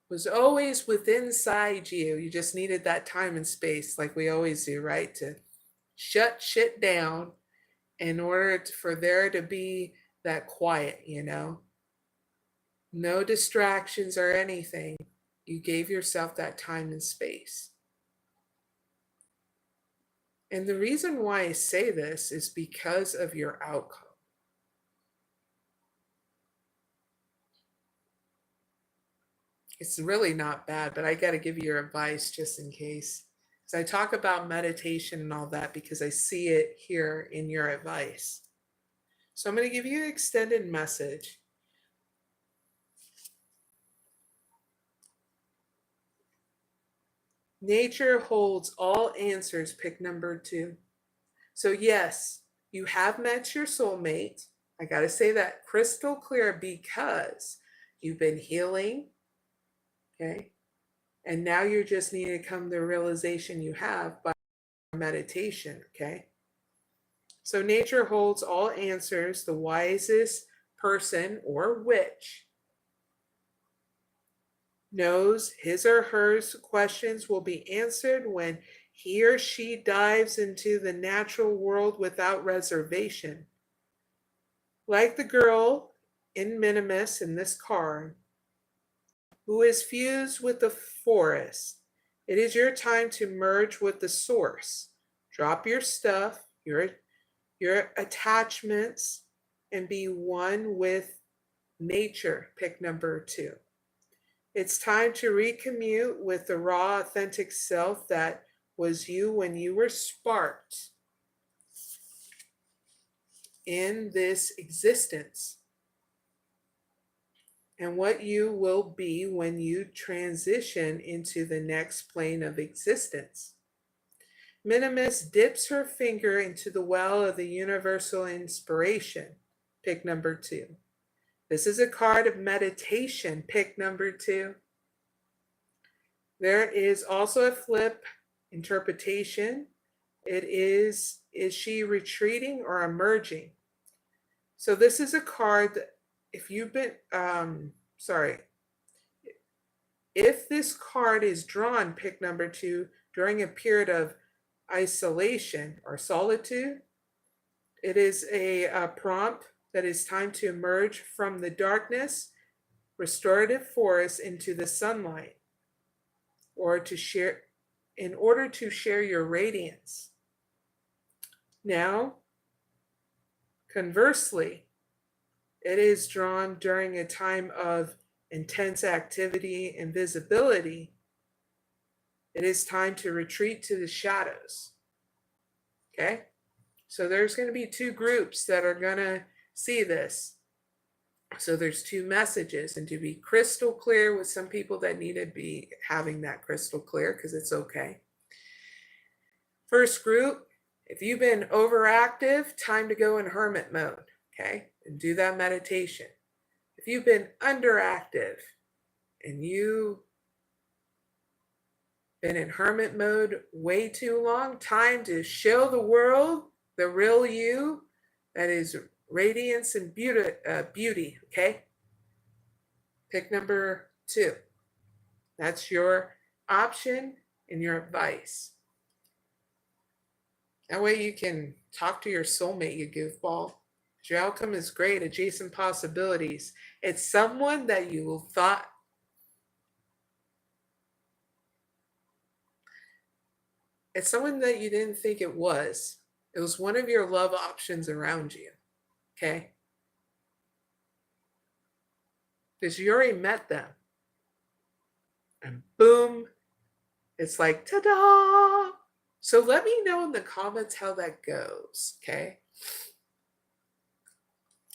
was always within inside you. You just needed that time and space, like we always do, right? To shut shit down in order for there to be that quiet, No distractions or anything. You gave yourself that time and space. And the reason why I say this is because of your outcome. It's really not bad, but I got to give you your advice just in case. Because I talk about meditation and all that because I see it here in your advice. So I'm going to give you an extended message. Nature holds all answers, pick number 2. So yes, you have met your soulmate. I got to say that crystal clear because you've been healing, okay? And now you just need to come to the realization you have by meditation, okay? So nature holds all answers. The wisest person or witch knows his or her questions will be answered when he or she dives into the natural world without reservation. Like the girl in Minimus in this card, who is fused with the forest, it is your time to merge with the source. Drop your stuff, your attachments, and be one with nature. Pick number 2. It's time to recommute with the raw, authentic self that was you when you were sparked in this existence, and what you will be when you transition into the next plane of existence. Minimus dips her finger into the well of the universal inspiration. Pick number 2. This is a card of meditation. Pick number 2. There is also a flip interpretation. It is she retreating or emerging? So this is a card that if you've been, if this card is drawn, pick number 2, during a period of isolation or solitude, it is a prompt that it's time to emerge from the darkness, restorative force into the sunlight, or to share, in order to share your radiance. Now, conversely, it is drawn during a time of intense activity and visibility. It is time to retreat to the shadows. Okay? So there's going to be 2 groups that are going to see this. So there's 2 messages, and to be crystal clear with some people that need to be having that crystal clear because it's okay. First group, if you've been overactive, time to go in hermit mode, okay? And do that meditation. If you've been underactive and you've been in hermit mode way too long, time to show the world the real you that is radiance and beauty, okay? Pick number 2. That's your option and your advice. That way you can talk to your soulmate, you goofball. Your outcome is great, adjacent possibilities. It's someone that you thought, it's someone that you didn't think it was. It was one of your love options around you, okay? Because you already met them. And boom, it's like, ta-da! So let me know in the comments how that goes, okay?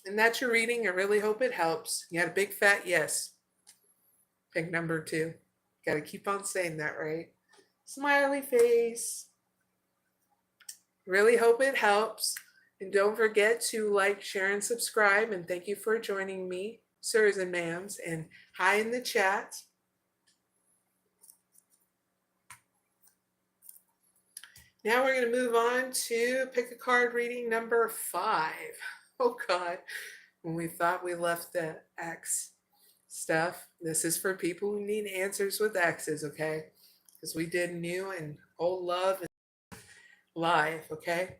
And that's your reading. I really hope it helps. You had a big fat yes. Pick number 2. Got to keep on saying that, right? Smiley face. Really hope it helps. And don't forget to like, share, and subscribe. And thank you for joining me, sirs and ma'ams. And hi in the chat. Now we're going to move on to pick a card reading number 5. Oh God, when we thought we left the X. stuff. This is for people who need answers with X's, okay? Because we did new and old love and live, okay?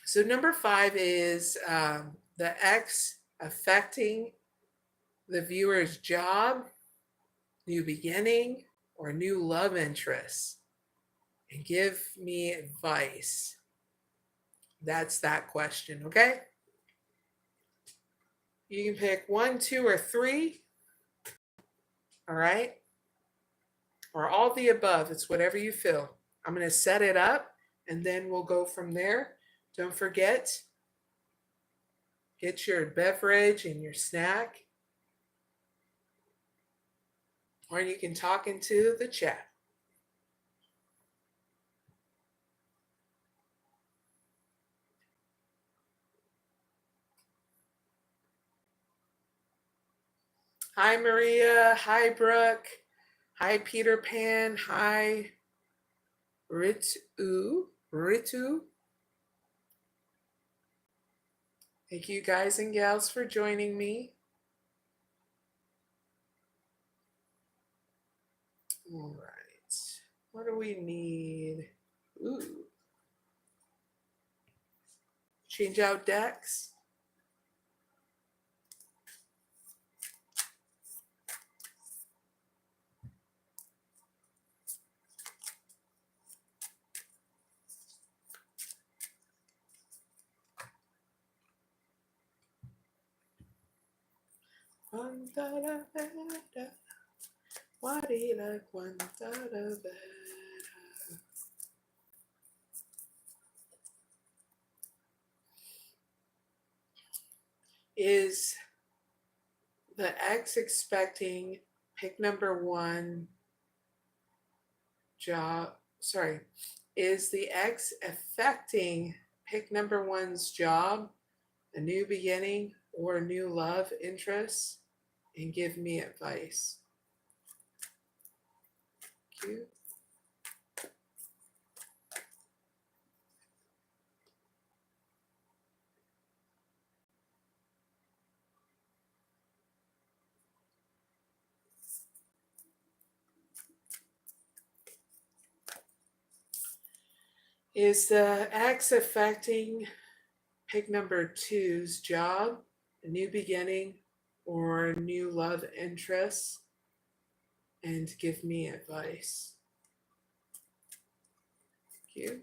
So number 5 is the X affecting the viewer's job, new beginning, or new love interest. And give me advice. That's that question, okay? You can pick 1, 2, or 3. All right? Or all the above. It's whatever you feel. I'm going to set it up and then we'll go from there. Don't forget, get your beverage and your snack. Or you can talk into the chat. Hi, Maria. Hi, Brooke. Hi, Peter Pan. Hi, Ritu. Thank you guys and gals for joining me. All right. What do we need? Ooh. Change out decks. Is the X expecting pick number 1 job? Sorry. Is the X affecting pick number 1's job, a new beginning, or new love interest? And give me advice. Thank you. Is the X affecting pick number 2's job, a new beginning, or new love interest? And give me advice. Thank you.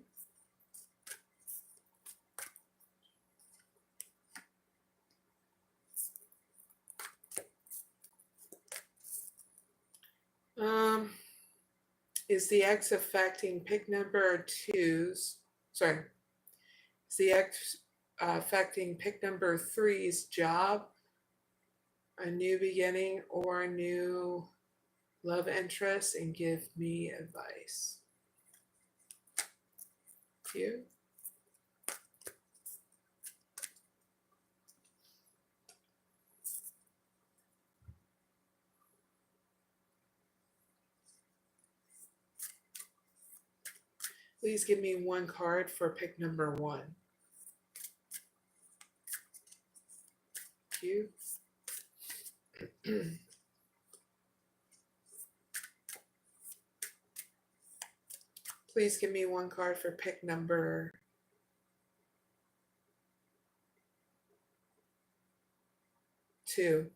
Is the X affecting pick number 2's, sorry, is the X affecting pick number 3's job, a new beginning, or a new love interest? And give me advice. Thank you. Please give me 1 card for pick number 1. Thank you. Please give me 1 card for pick number 2.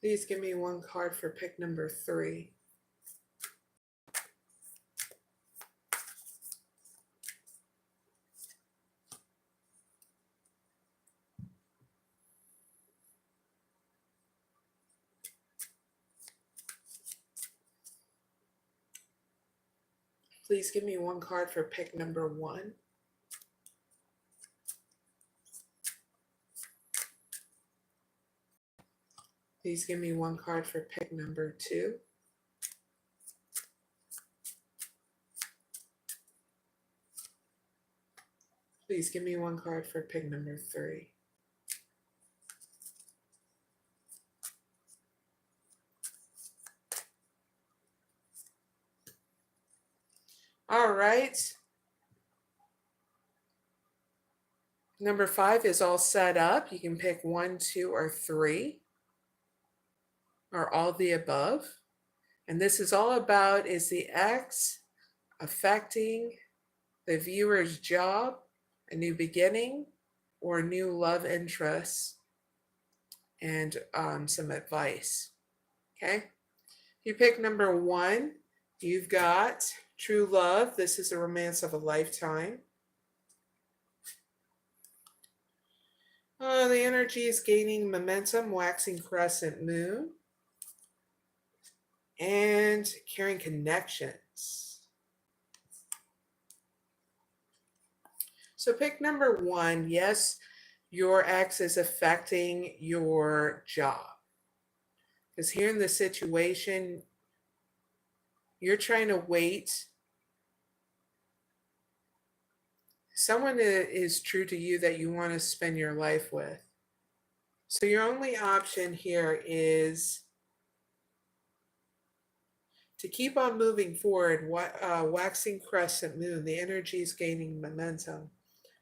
Please give me 1 card for pick number 3. Please give me 1 card for pick number 1. Please give me 1 card for pick number 2. Please give me 1 card for pick number 3. All right. Number 5 is all set up. You can pick 1, 2, or 3, or all the above. And this is all about, is the X affecting the viewer's job, a new beginning, or new love interests, and some advice. Okay? If you pick number 1, you've got true love. This is a romance of a lifetime. The energy is gaining momentum, waxing crescent moon, and carrying connections. So pick number 1. Yes, your ex is affecting your job. Because here in the situation, you're trying to wait. Someone is true to you that you want to spend your life with. So your only option here is to keep on moving forward. Waxing crescent moon, the energy is gaining momentum.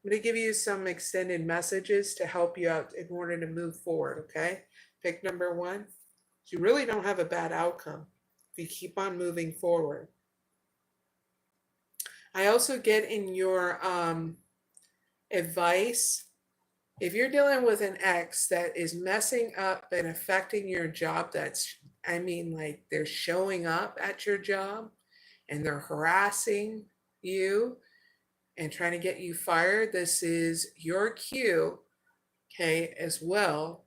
I'm going to give you some extended messages to help you out in order to move forward, okay? Pick number 1. You really don't have a bad outcome if you keep on moving forward. I also get in your advice, if you're dealing with an ex that is messing up and affecting your job, like they're showing up at your job and they're harassing you and trying to get you fired, this is your cue, okay, as well.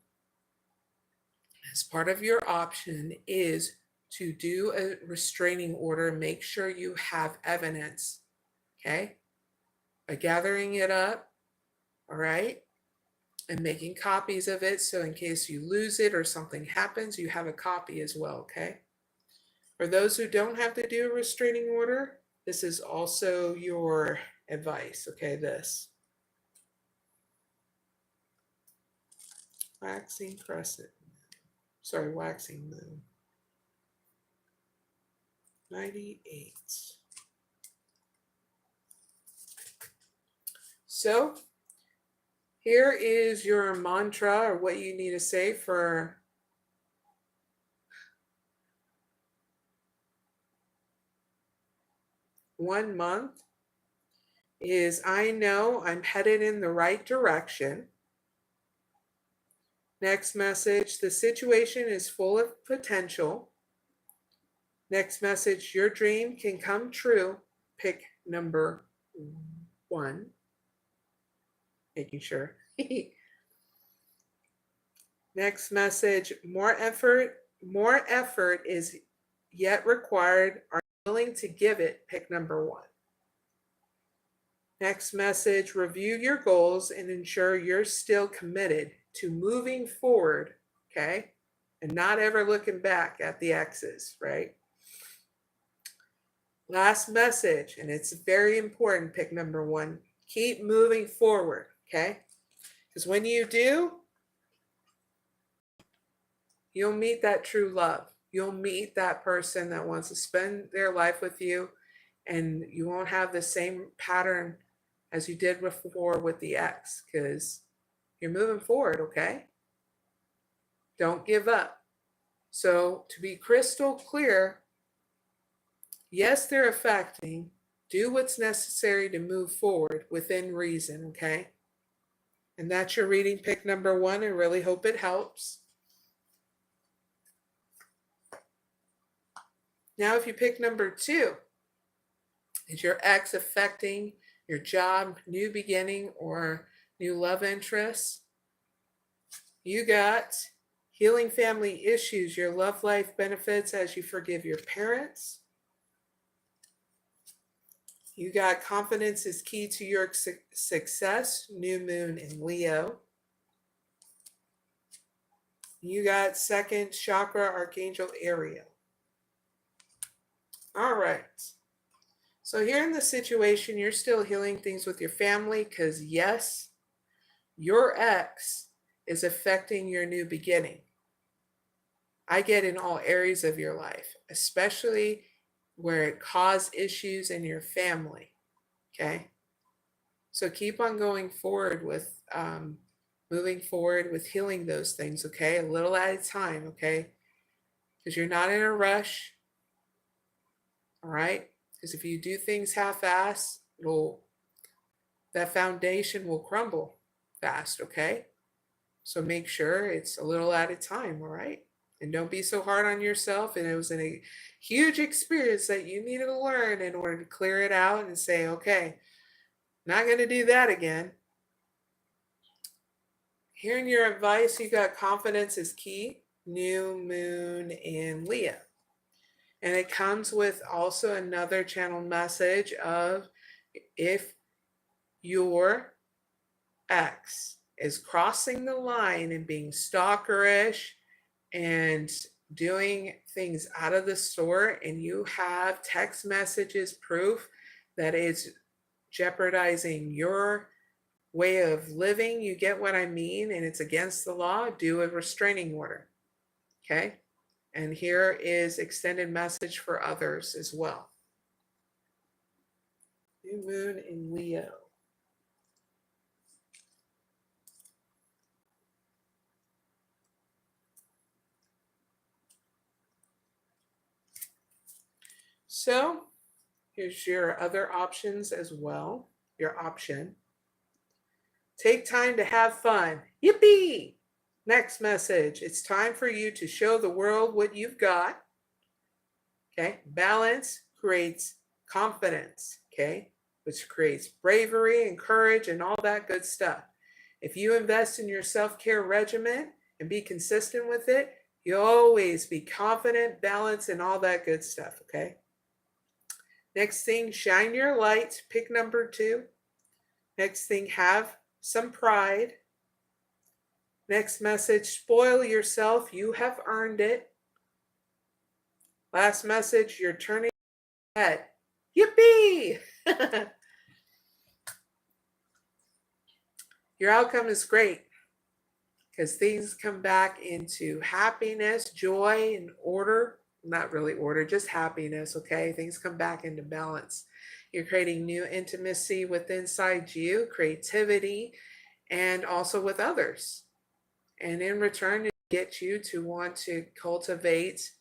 As part of your option is to do a restraining order. Make sure you have evidence, okay, by gathering it up, all right, and making copies of it, so in case you lose it or something happens, you have a copy as well, okay? For those who don't have to do a restraining order, this is also your advice, okay? This waxing moon. 98. So here is your mantra, or what you need to say for one month is, I know I'm headed in the right direction. Next message, the situation is full of potential. Next message, your dream can come true. Pick number 1. Making sure. Next message, more effort is yet required. Are you willing to give it? Pick number 1. Next message, review your goals and ensure you're still committed to moving forward, okay? And not ever looking back at the exes, right? Last message, and it's very important, pick number 1. Keep moving forward, okay? Because when you do, you'll meet that true love. You'll meet that person that wants to spend their life with you, and you won't have the same pattern as you did before with the ex, because you're moving forward, okay? Don't give up. So to be crystal clear, yes, they're affecting. Do what's necessary to move forward within reason, okay? And that's your reading, pick number 1. I really hope it helps. Now, if you pick number 2, is your ex affecting your job, new beginning, or new love interests? You got healing family issues. Your love life benefits as you forgive your parents. You got confidence is key to your success. New moon in Leo. You got second chakra, Archangel Ariel. All right. So here in the situation, you're still healing things with your family because, yes, your ex is affecting your new beginning. I get in all areas of your life, especially where it caused issues in your family, okay? So keep on going forward with moving forward with healing those things, okay? A little at a time, okay? Because you're not in a rush, all right? Because if you do things half-assed, that foundation will crumble fast, okay? So make sure it's a little at a time, all right? And don't be so hard on yourself. And it was a huge experience that you needed to learn in order to clear it out and say, okay, not going to do that again. Hearing your advice, you got confidence is key, new moon in Leo. And it comes with also another channel message of if your ex is crossing the line and being stalkerish and doing things out of the sort, and you have text messages proof that it's jeopardizing your way of living, you get what I mean, and it's against the law, do a restraining order. Okay? And here is extended message for others as well. New moon in Leo. So here's your other options as well. Your option. Take time to have fun. Yippee! Next message. It's time for you to show the world what you've got. Okay. Balance creates confidence. Okay. Which creates bravery and courage and all that good stuff. If you invest in your self-care regimen and be consistent with it, you'll always be confident, balanced, and all that good stuff. Okay. Next thing, shine your light. Pick number 2. Next thing, have some pride. Next message, spoil yourself. You have earned it. Last message, you're turning your head. Yippee! Your outcome is great because things come back into happiness, joy, and order. Not really order, just happiness, okay? Things come back into balance. You're creating new intimacy with inside you, creativity, and also with others. And in return, it gets you to want to cultivate,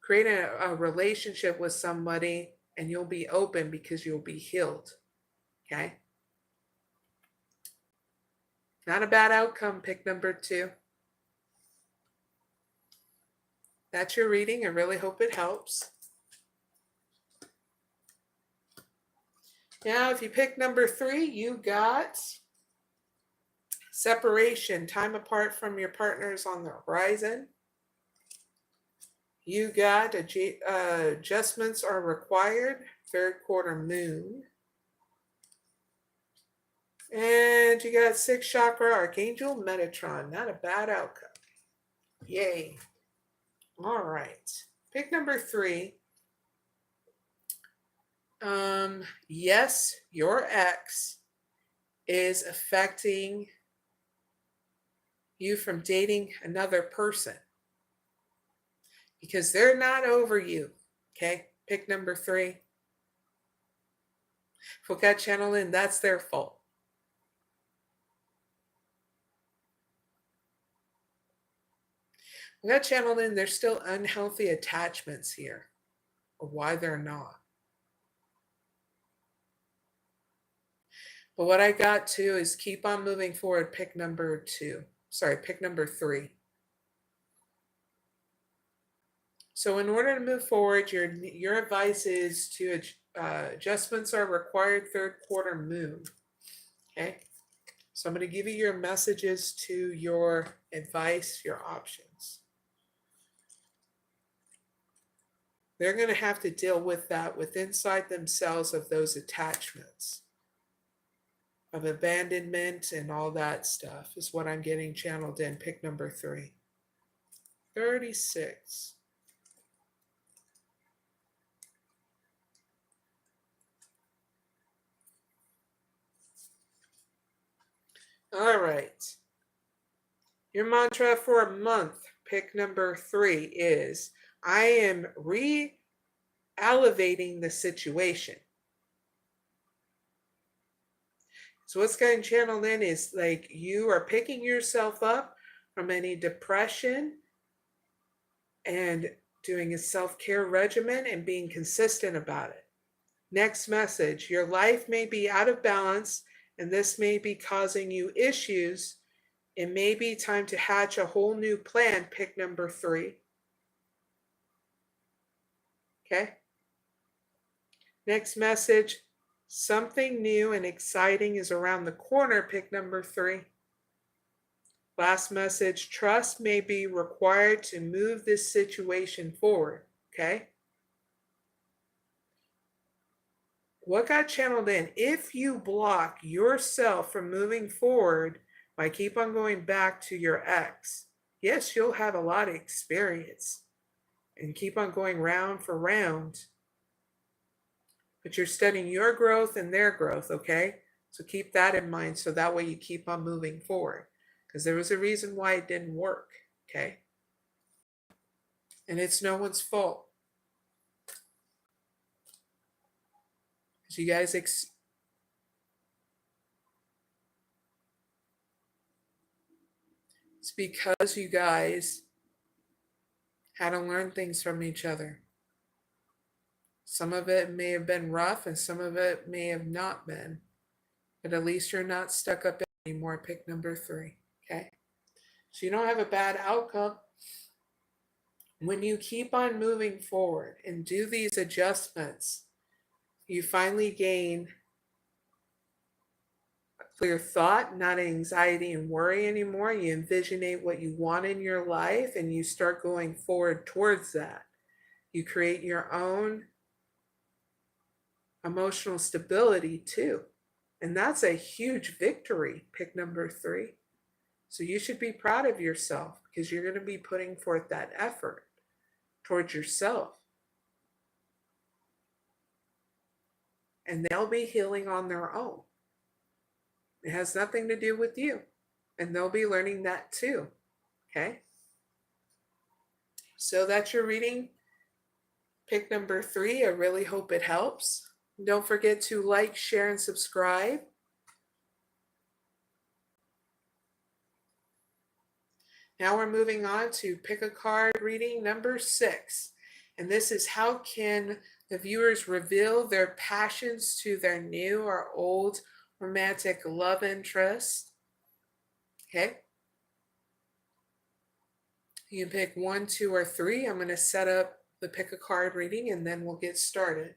create a relationship with somebody, and you'll be open because you'll be healed. Okay? Not a bad outcome. Pick number 2. That's your reading. I really hope it helps. Now, if you pick number 3, you got separation, time apart from your partners on the horizon. You got adjustments are required, 3rd quarter moon. And you got 6th chakra, Archangel Metatron. Not a bad outcome. Yay. All right. Pick number 3. Yes, your ex is affecting you from dating another person because they're not over you. Okay. Pick number 3. If we got channel in, that's their fault. We got channeled in, there's still unhealthy attachments here, or why they're not. But what I got to is keep on moving forward. Pick number 3. So in order to move forward, your advice is to adjustments are required, 3rd quarter moon. Okay. So I'm going to give you your messages to your advice, your options. They're going to have to deal with that within inside themselves of those attachments, of abandonment and all that stuff is what I'm getting channeled in. Pick number 3. 36. All right. Your mantra for a month, pick number 3 is, I am elevating the situation. So what's getting channeled in is like you are picking yourself up from any depression and doing a self-care regimen and being consistent about it. Next message, your life may be out of balance and this may be causing you issues. It may be time to hatch a whole new plan. Pick number 3. Okay. Next message, something new and exciting is around the corner. Pick number 3. Last message, trust may be required to move this situation forward. Okay. What got channeled in? If you block yourself from moving forward by keep on going back to your ex, yes, you'll have a lot of experience and keep on going round for round. But you're studying your growth and their growth, okay? So keep that in mind so that way you keep on moving forward. Because there was a reason why it didn't work, okay? And it's no one's fault. Because you guys it's because you guys had to learn things from each other. Some of it may have been rough and some of it may have not been. But at least you're not stuck up anymore. Pick number 3, okay? So you don't have a bad outcome. When you keep on moving forward and do these adjustments, you finally gain a clear thought, not anxiety and worry anymore. You envisionate what you want in your life and you start going forward towards that. You create your own emotional stability too. And that's a huge victory. Pick number 3. So you should be proud of yourself because you're going to be putting forth that effort towards yourself. And they'll be healing on their own. It has nothing to do with you. And they'll be learning that too. Okay? So that's your reading. Pick number 3. I really hope it helps. Don't forget to like, share, and subscribe. Now we're moving on to pick a card reading number 6. And this is how can the viewers reveal their passions to their new or old romantic love interest. Okay. You can pick 1, 2, or 3. I'm going to set up the pick a card reading and then we'll get started.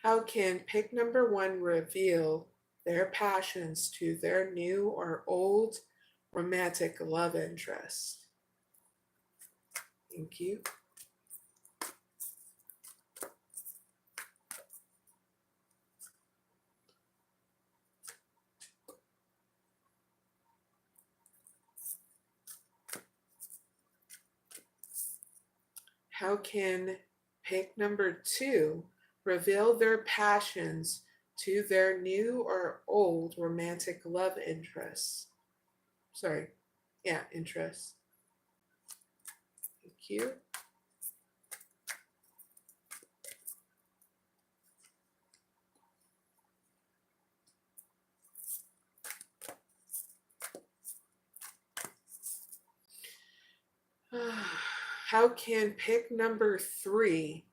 How can pick number 1 reveal their passions to their new or old romantic love interest? Thank you. How can pick number 2 reveal their passions to their new or old romantic love interests? Interests. Thank you. How can pick number 3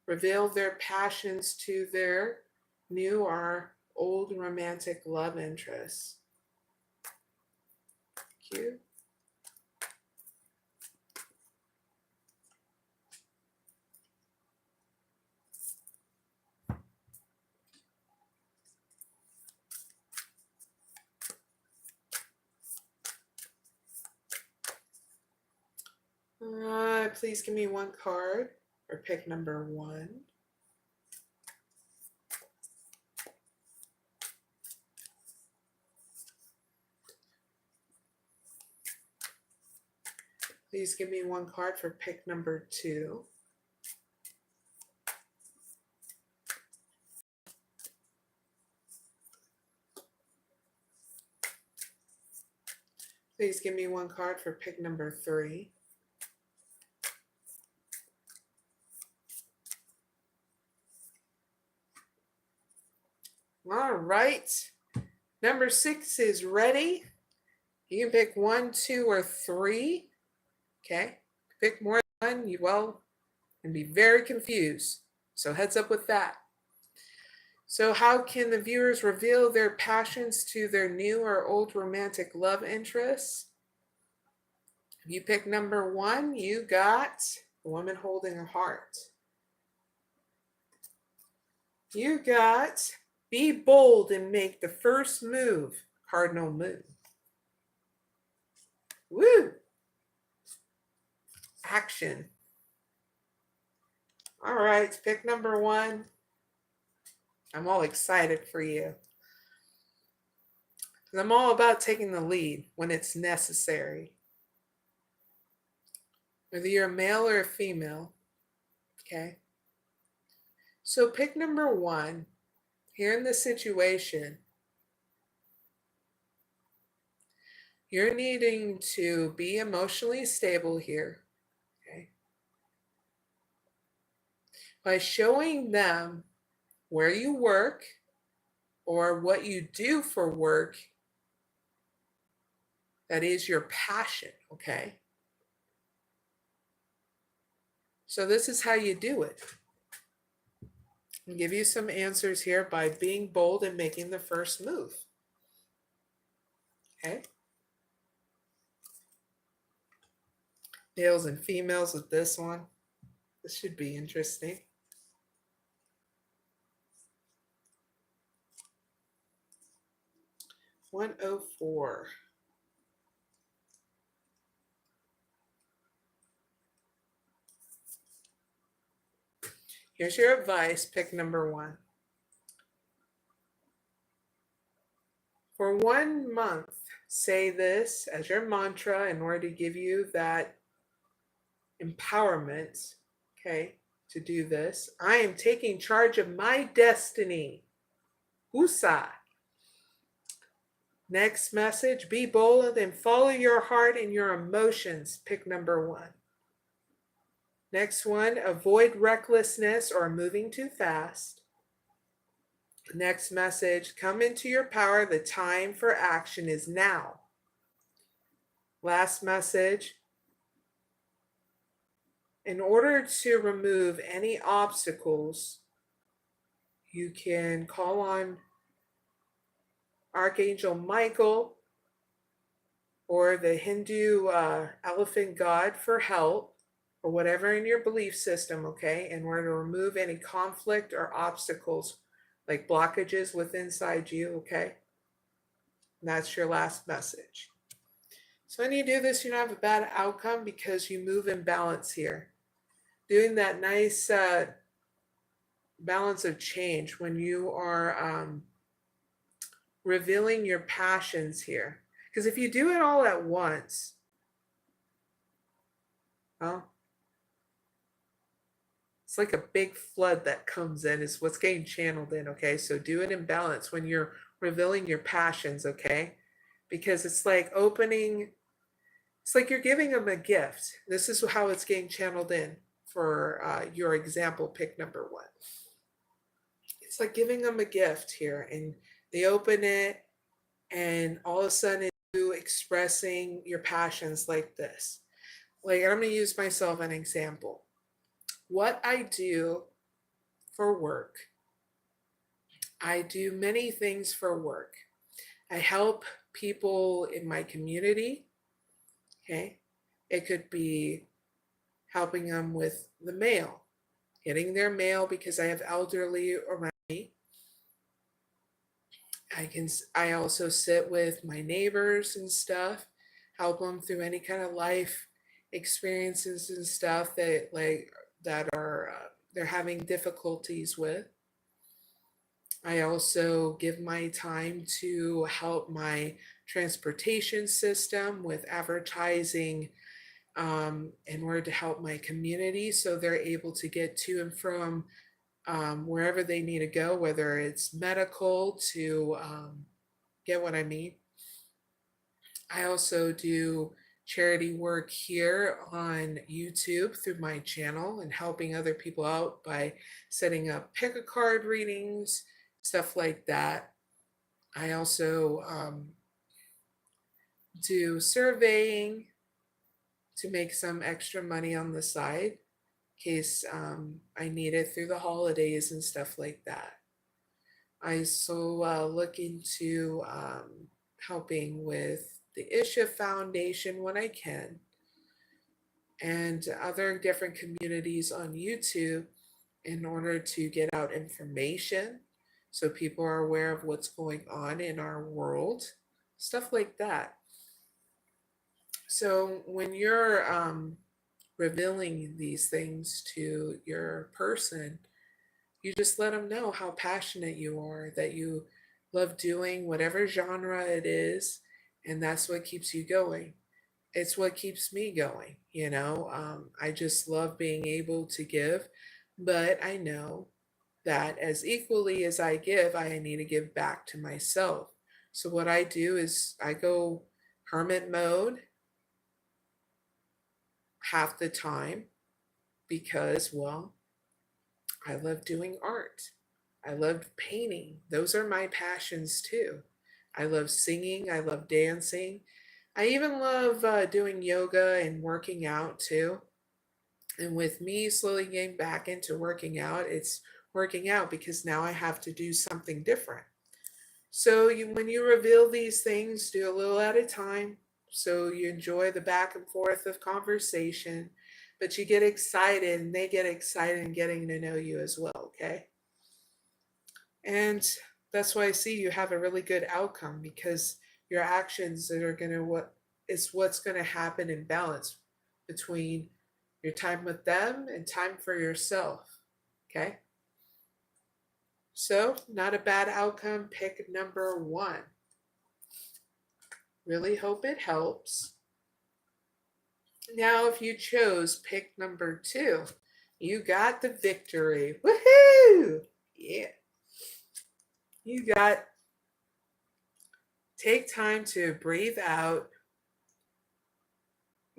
reveal their passions to their new or old romantic love interests? Thank you. Please give me 1 card or pick number 1. Please give me one card for pick number 2. Please give me one card for pick number 3. All right. Number 6 is ready. You can pick 1, 2, or 3. Okay. Pick more than one, you will and be very confused. So heads up with that. So how can the viewers reveal their passions to their new or old romantic love interests? If you pick number 1, you got a woman holding a heart. You got be bold and make the first move, cardinal moon. Woo! Action. All right, pick number 1. I'm all excited for you. I'm all about taking the lead when it's necessary. Whether you're a male or a female, okay? So pick number 1. Here in this situation, you're needing to be emotionally stable here, okay? By showing them where you work or what you do for work that is your passion, okay? So this is how you do it. I'll give you some answers here by being bold and making the first move. Okay? Males and females with this one. This should be interesting. $104. Here's your advice, pick number 1. For 1 month, say this as your mantra in order to give you that empowerment, okay, to do this. I am taking charge of my destiny. Usa. Next message, be bold and follow your heart and your emotions. Pick number 1. Next one, avoid recklessness or moving too fast. Next message, come into your power. The time for action is now. Last message, in order to remove any obstacles, you can call on Archangel Michael or the Hindu elephant god for help, or whatever in your belief system, okay, in order to remove any conflict or obstacles like blockages within inside you, okay? And that's your last message. So when you do this, you don't have a bad outcome because you move in balance here. Doing that nice balance of change when you are revealing your passions here. Because if you do it all at once, well, it's like a big flood that comes in is what's getting channeled in, okay? So do it in balance when you're revealing your passions, okay? Because it's like opening, it's like you're giving them a gift. This is how it's getting channeled in for your example, pick number 1. It's like giving them a gift here, and they open it, and all of a sudden you expressing your passions like this. Like, I'm going to use myself as an example. What I do for work, I do many things for work. I help people in my community, okay? It could be helping them with the mail, getting their mail because I have elderly around me. I also sit with my neighbors and stuff, help them through any kind of life experiences and stuff that are they're having difficulties with. I also give my time to help my transportation system with advertising in order to help my community so they're able to get to and from wherever they need to go, whether it's medical to get what I mean. I also do charity work here on YouTube through my channel and helping other people out by setting up pick a card readings, stuff like that. I also do surveying to make some extra money on the side in case I need it through the holidays and stuff like that. I also look into helping with the Isha Foundation when I can, and other different communities on YouTube in order to get out information so people are aware of what's going on in our world, stuff like that. So when you're revealing these things to your person, you just let them know how passionate you are, that you love doing whatever genre it is, and that's what keeps you going. It's what keeps me going, you know. I just love being able to give, but I know that as equally as I give, I need to give back to myself. So what I do is I go hermit mode half the time because, well, I love doing art. I love painting. Those are my passions too. I love singing. I love dancing. I even love doing yoga and working out too. And with me slowly getting back into working out, it's working out because now I have to do something different. So when you reveal these things, do a little at a time. So you enjoy the back and forth of conversation, but you get excited and they get excited in getting to know you as well, okay? And that's why I see you have a really good outcome because your actions that are going to what is what's going to happen in balance between your time with them and time for yourself. Okay? So, not a bad outcome. Pick number 1. Really hope it helps. Now, if you chose pick number 2, you got the victory. Woohoo! Yeah. You got, take time to breathe out,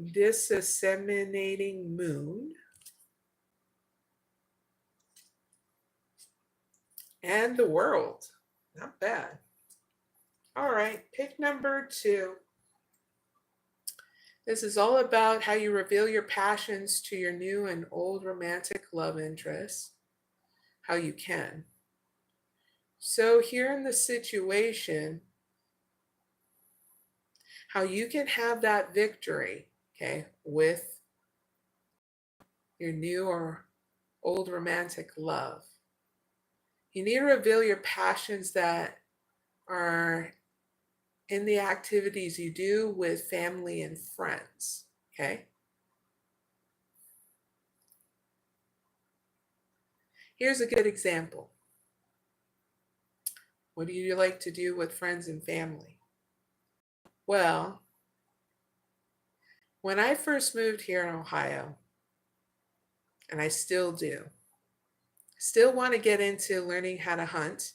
disseminating moon, and the world. Not bad. All right, pick number 2. This is all about how you reveal your passions to your new and old romantic love interests, how you can. So here in the situation, how you can have that victory, okay, with your new or old romantic love. You need to reveal your passions that are in the activities you do with family and friends, okay? Here's a good example. What do you like to do with friends and family? Well, when I first moved here in Ohio, and I still do, still want to get into learning how to hunt.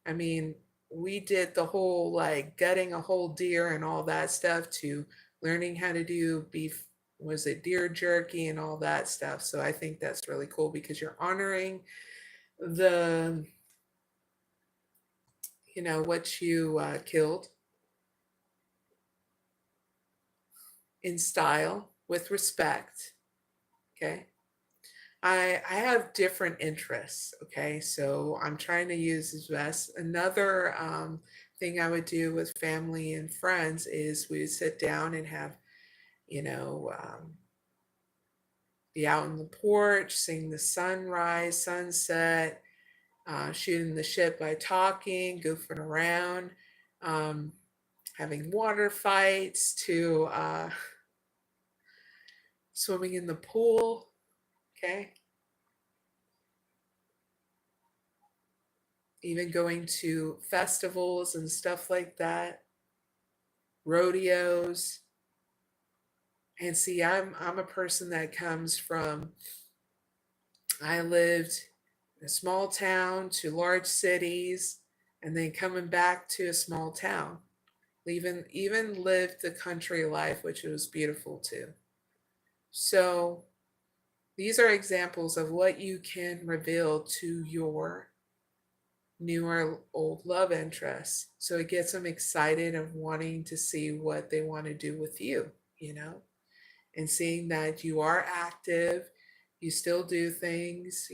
I mean, we did the whole like gutting a whole deer and all that stuff to learning how to do beef, was it deer jerky and all that stuff. So I think that's really cool because you're honoring the, you know, what you killed in style with respect. Okay. I have different interests. Okay. So I'm trying to use as best. Another thing I would do with family and friends is we would sit down and have, you know, be out on the porch, seeing the sunrise, sunset, shooting the shit by talking, goofing around, having water fights to swimming in the pool. Okay. Even going to festivals and stuff like that, rodeos, And see, I'm a person that comes from, I lived in a small town to large cities, and then coming back to a small town. Even lived the country life, which was beautiful too. So these are examples of what you can reveal to your new or old love interest. So it gets them excited of wanting to see what they want to do with you, and seeing that you are active, you still do things.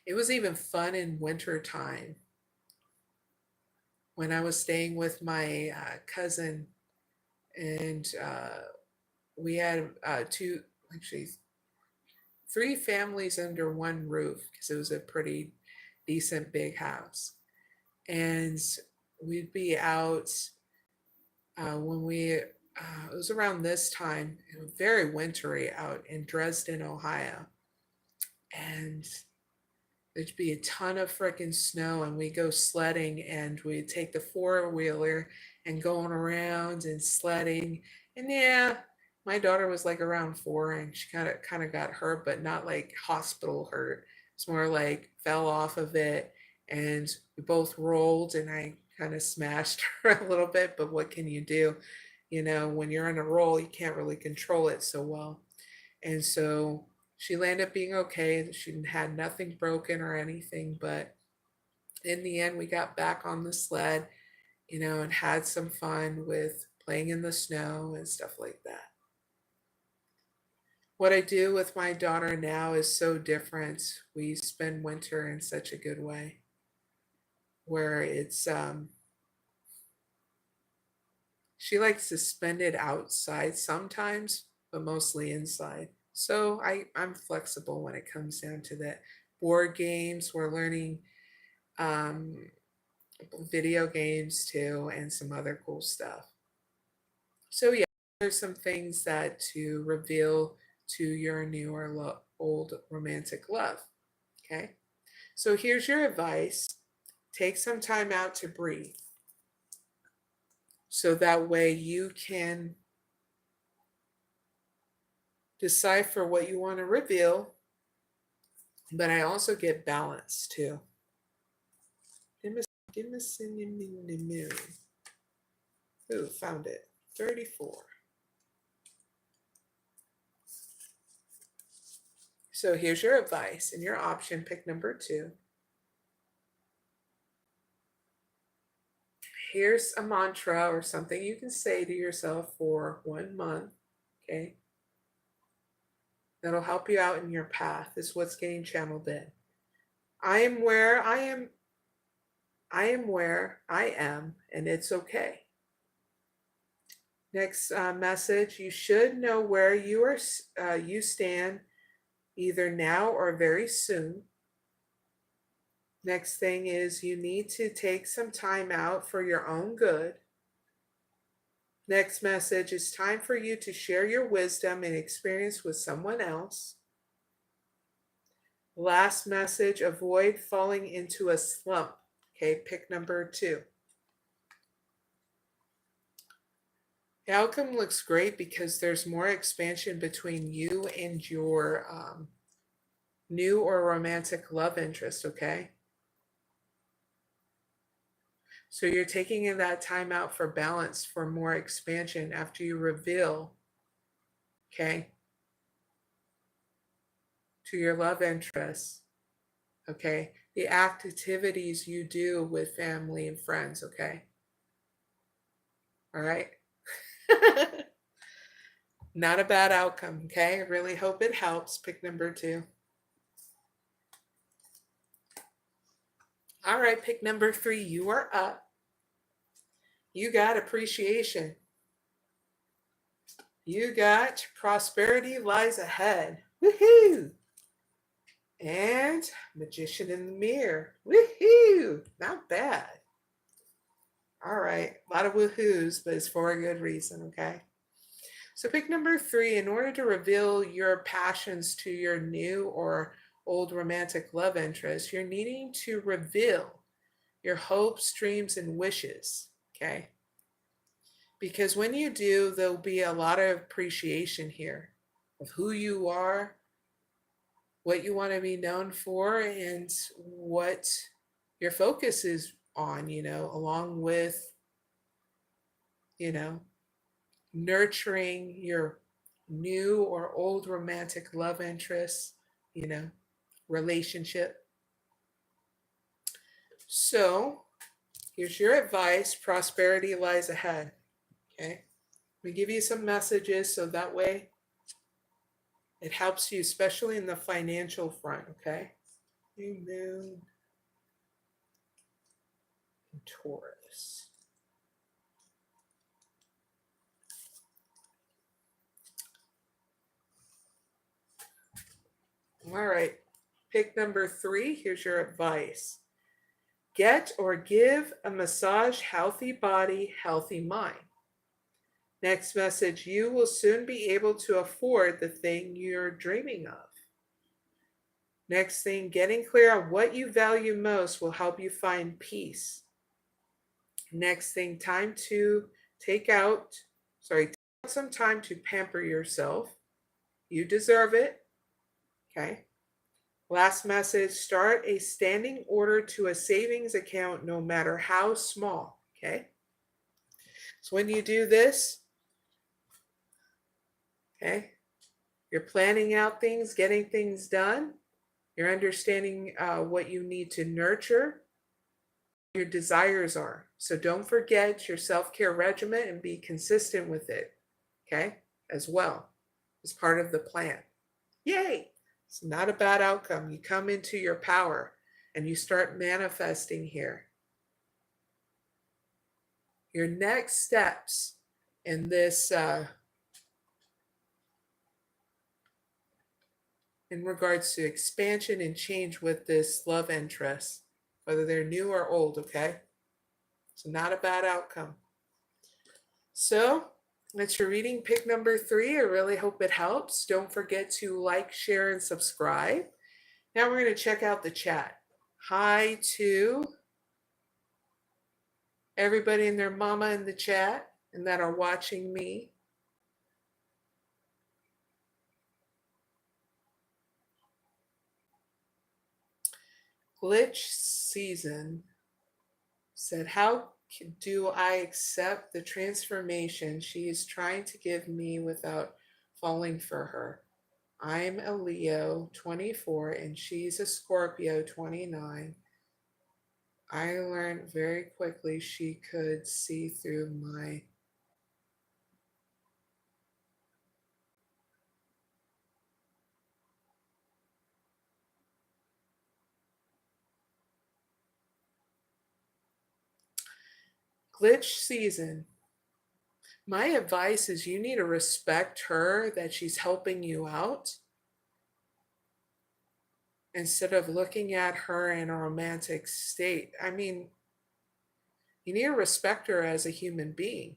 It was even fun in winter time when I was staying with my cousin, and we had actually three families under one roof because it was a pretty decent big house. And we'd be out when it was around this time, it was very wintry out in Dresden, Ohio. And there'd be a ton of freaking snow, and we go sledding, and we'd take the four-wheeler and going around and sledding. And yeah, my daughter was like around 4, and she kind of got hurt, but not like hospital hurt. It's more like fell off of it, and we both rolled, and I kind of smashed her a little bit. But what can you do? When you're on a roll, you can't really control it so well. And so she landed up being okay. She had nothing broken or anything, but in the end, we got back on the sled, and had some fun with playing in the snow and stuff like that. What I do with my daughter now is so different. We spend winter in such a good way, where she likes to spend it outside sometimes, but mostly inside. So I'm flexible when it comes down to that. Board games, we're learning um, video games too, and some other cool stuff. So yeah, there's some things that to reveal to your new or old romantic love. Okay, so here's your advice. Take some time out to breathe. So that way you can decipher what you want to reveal, but I also get balance too. Ooh, found it. 34. So here's your advice and your option. Pick number 2. Here's a mantra or something you can say to yourself for 1 month. Okay. That'll help you out in your path. Is what's getting channeled in. I am where I am. I am where I am, and it's okay. Next message: you should know where you stand, either now or very soon. Next thing is you need to take some time out for your own good. Next message: it's time for you to share your wisdom and experience with someone else. Last message: avoid falling into a slump. Okay, pick number 2. The outcome looks great because there's more expansion between you and your new or romantic love interest, okay? So you're taking that time out for balance, for more expansion after you reveal, okay, to your love interest, okay? The activities you do with family and friends, okay? All right? Not a bad outcome, okay? I really hope it helps. Pick number 2. All right, pick number 3. You are up. You got appreciation. You got prosperity lies ahead. Woohoo! And magician in the mirror. Woohoo! Not bad. All right, a lot of woohoos, but it's for a good reason, okay? So pick number 3. In order to reveal your passions to your new or old romantic love interest, you're needing to reveal your hopes, dreams, and wishes, okay? Because when you do, there'll be a lot of appreciation here of who you are, what you want to be known for, and what your focus is on, along with, you know, nurturing your new or old romantic love interest, you know, relationship. So here's your advice. Prosperity lies ahead. Okay. We give you some messages so that way it helps you, especially in the financial front. Okay. New moon in Taurus. All right. Pick number 3. Here's your advice. Get or give a massage, healthy body, healthy mind. Next message, you will soon be able to afford the thing you're dreaming of. Next thing, getting clear on what you value most will help you find peace. Next thing, take out some time to pamper yourself. You deserve it. Okay. Last message, start a standing order to a savings account, no matter how small. Okay. So when you do this, okay, you're planning out things, getting things done. You're understanding what you need to nurture, your desires are. So don't forget your self-care regimen and be consistent with it, okay, as well as part of the plan. Yay! It's not a bad outcome. You come into your power and you start manifesting here. Your next steps in this in regards to expansion and change with this love interest, whether they're new or old, okay? So not a bad outcome. So that's your reading pick number 3. I really hope it helps. Don't forget to like, share, and subscribe. Now we're going to check out the chat. Hi to everybody and their mama in the chat and that are watching me. Glitch Season said, how do I accept the transformation she is trying to give me without falling for her? I'm a Leo, 24, and she's a Scorpio, 29. I learned very quickly she could see through my Glitch Season. My advice is you need to respect her, that she's helping you out, instead of looking at her in a romantic state. I mean, you need to respect her as a human being,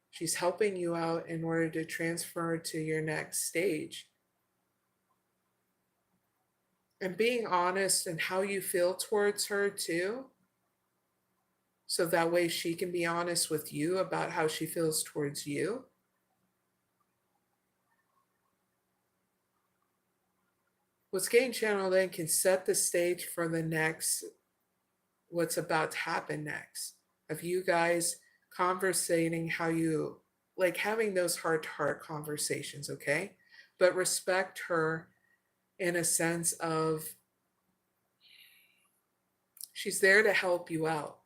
She's helping you out in order to transfer to your next stage. And being honest in how you feel towards her too. So that way she can be honest with you about how she feels towards you. What's getting channeled in can set the stage for the next, what's about to happen next. Of you guys conversating how you, like having those heart-to-heart conversations, okay? But respect her in a sense of she's there to help you out,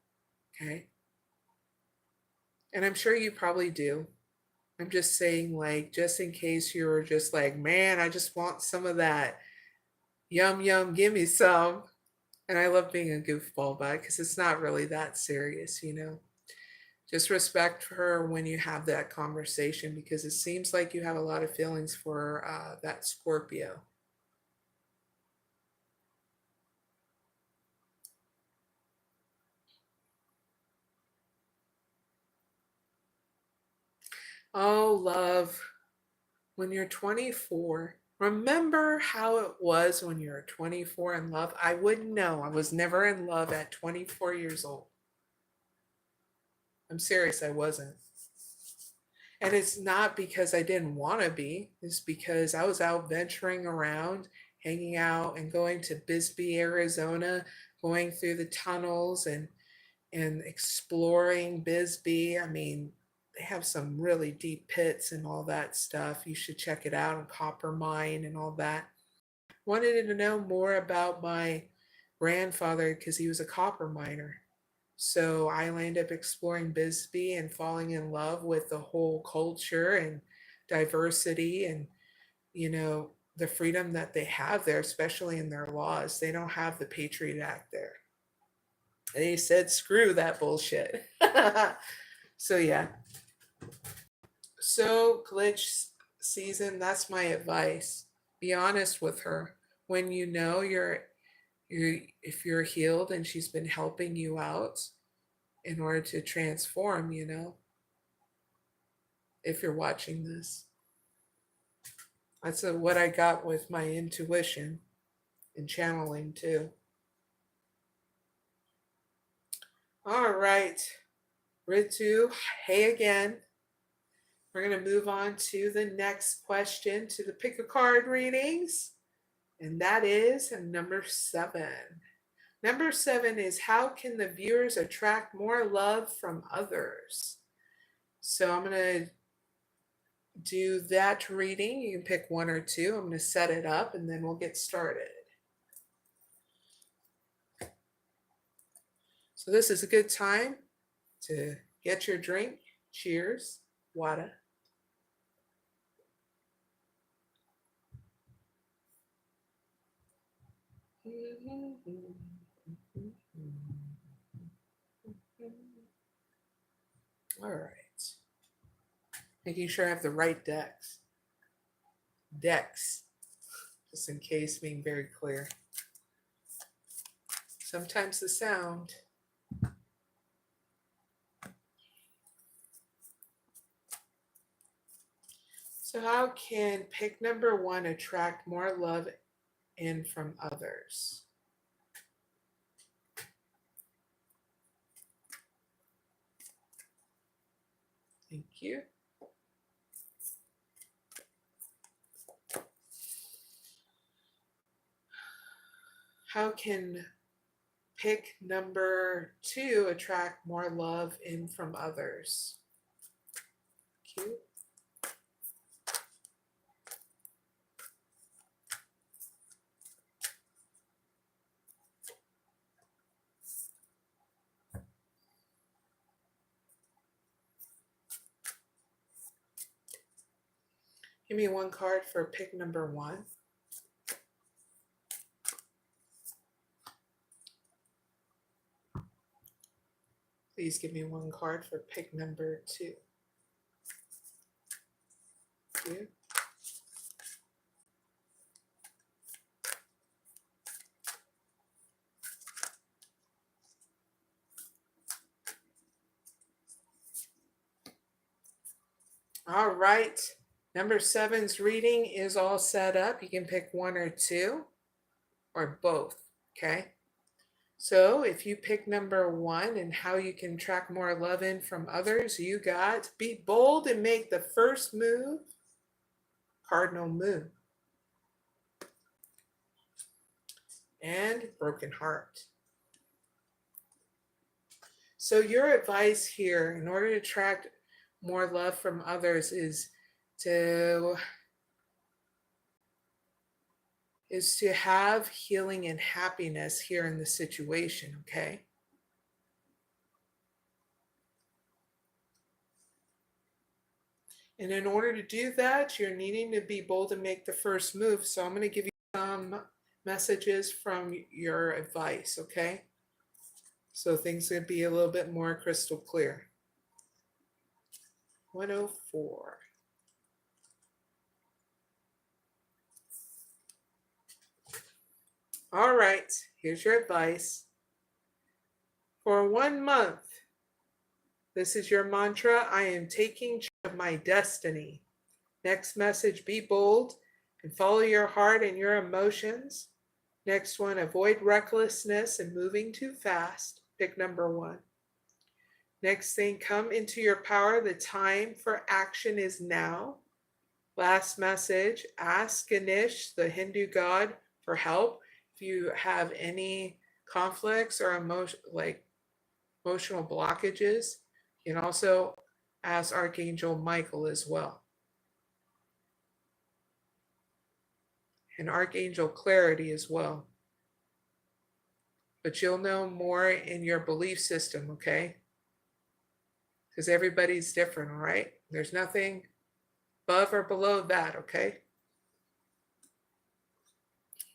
okay? And I'm sure you probably do. I'm just saying, like, just in case you're just like, man, I just want some of that. Yum, yum, give me some. And I love being a goofball about it because it's not really that serious, Just respect her when you have that conversation, because it seems like you have a lot of feelings for that Scorpio. Oh, love, when you're 24, remember how it was when you're 24 in love? I wouldn't know. I was never in love at 24 years old. I'm serious, I wasn't. And it's not because I didn't want to be, it's because I was out venturing around, hanging out and going to Bisbee, Arizona, going through the tunnels and exploring Bisbee. I mean, they have some really deep pits and all that stuff. You should check it out, and copper mine and all that. Wanted to know more about my grandfather because he was a copper miner. So I ended up exploring Bisbee and falling in love with the whole culture and diversity and, the freedom that they have there, especially in their laws. They don't have the Patriot Act there. And he said, screw that bullshit. So, yeah. So, glitch season, that's my advice. Be honest with her. When you know if you're healed and she's been helping you out in order to transform, if you're watching this. That's what I got with my intuition and channeling too. All right, Ritu, hey again. We're going to move on to the next question, to the pick a card readings, and that is number 7. Number 7 is, how can the viewers attract more love from others? So I'm going to do that reading. You can pick one or two. I'm going to set it up and then we'll get started. So this is a good time to get your drink. Cheers. Water. All right. Making sure I have the right decks. Just in case, being very clear. Sometimes the sound. So how can pick number 1 attract more love in from others? Thank you. How can pick number 2 attract more love in from others? Thank you. Give me one card for pick number 1. Please give me one card for pick number 2. Thank you. All right. Number 7's reading is all set up. You can pick one or two or both. Okay. So if you pick number 1 and how you can attract more love in from others, you got be bold and make the first move, cardinal moon, and broken heart. So your advice here, in order to attract more love from others, is to have healing and happiness here in the situation, okay? And in order to do that, you're needing to be bold and make the first move. So I'm going to give you some messages from your advice, okay? So things will be a little bit more crystal clear. 104. All right, here's your advice. For 1 month, this is your mantra: I am taking charge of my destiny. Next message: be bold and follow your heart and your emotions. Next one: avoid recklessness and moving too fast. Pick number 1. Next thing, come into your power. The time for action is now. Last message, ask Ganesh, the Hindu god, for help. If you have any conflicts or emotional blockages, you can also ask Archangel Michael as well. And Archangel Clarity as well. But you'll know more in your belief system, okay? Because everybody's different, all right? There's nothing above or below that, okay?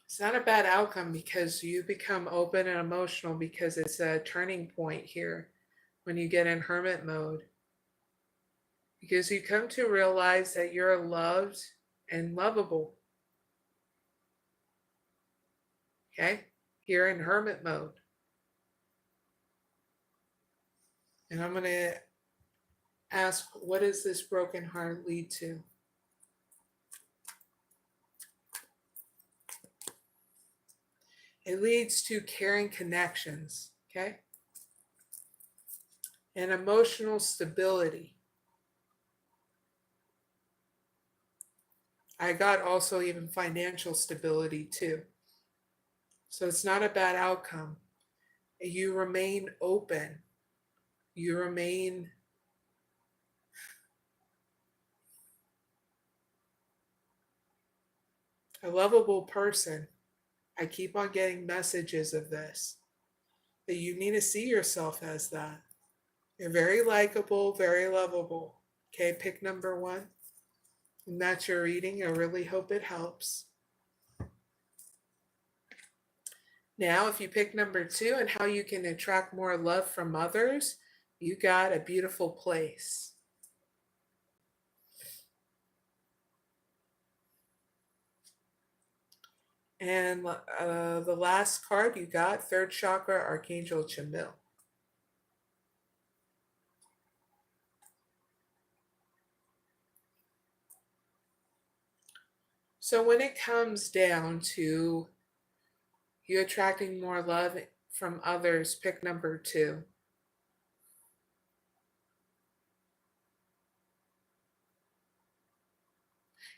It's not a bad outcome because you become open and emotional, because it's a turning point here when you get in hermit mode. Because you come to realize that you're loved and lovable. Okay? You're in hermit mode. And I'm going to ask, what does this broken heart lead to? It leads to caring connections, okay? And emotional stability. I got also even financial stability too. So it's not a bad outcome. You remain open. You remain a lovable person. I keep on getting messages of this, that you need to see yourself as that. You're very likable, very lovable. Okay, pick number 1. And that's your reading. I really hope it helps. Now, if you pick number 2 and how you can attract more love from others, you got a beautiful place. And the last card you got, 3rd chakra, Archangel 𝐖ᴇʟᴄᴏᴍᴇ. So when it comes down to you attracting more love from others, pick number 2.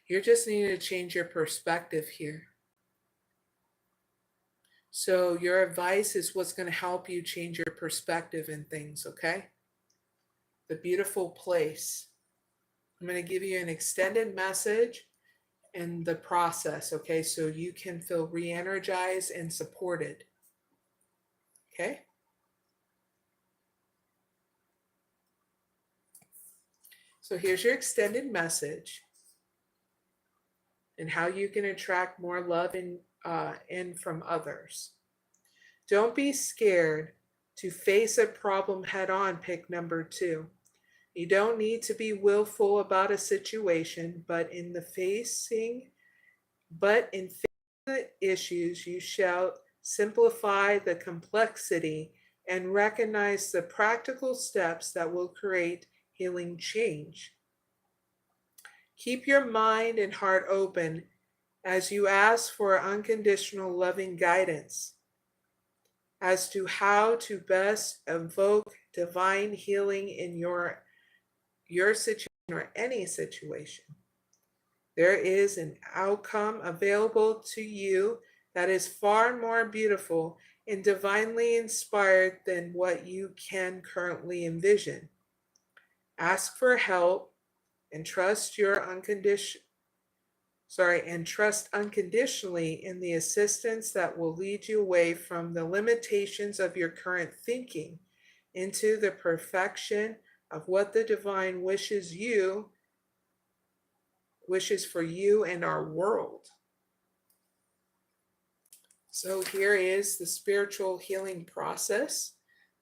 You just need to change your perspective here. So your advice is what's going to help you change your perspective in things, okay? The beautiful place. I'm going to give you an extended message and the process, okay? So you can feel re-energized and supported, okay? So here's your extended message and how you can attract more love in from others. Don't be scared to face a problem head on, pick number 2. You don't need to be willful about a situation, but in facing the issues, you shall simplify the complexity and recognize the practical steps that will create healing change. Keep your mind and heart open as you ask for unconditional loving guidance as to how to best evoke divine healing in your situation or any situation. There is an outcome available to you that is far more beautiful and divinely inspired than what you can currently envision. Ask for help and trust unconditionally in the assistance that will lead you away from the limitations of your current thinking into the perfection of what the divine wishes for you and our world. So here is the spiritual healing process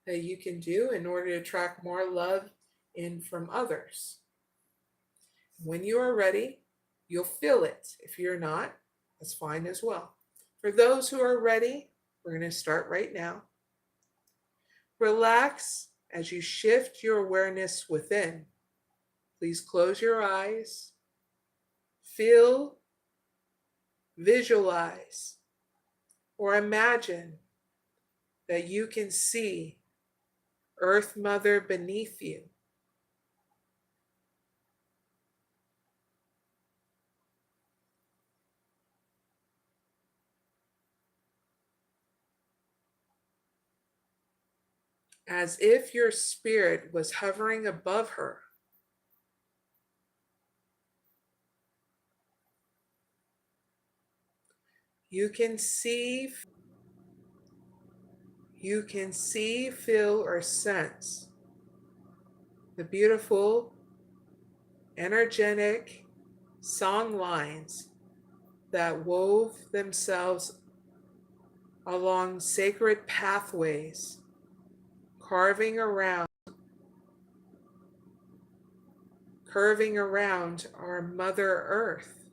that you can do in order to attract more love in from others. When you are ready, you'll feel it. If you're not, that's fine as well. For those who are ready, we're going to start right now. Relax as you shift your awareness within. Please close your eyes. Feel, visualize, or imagine that you can see Earth Mother beneath you. As if your spirit was hovering above her. You can see, feel, or sense the beautiful, energetic song lines that wove themselves along sacred pathways, curving around our Mother Earth.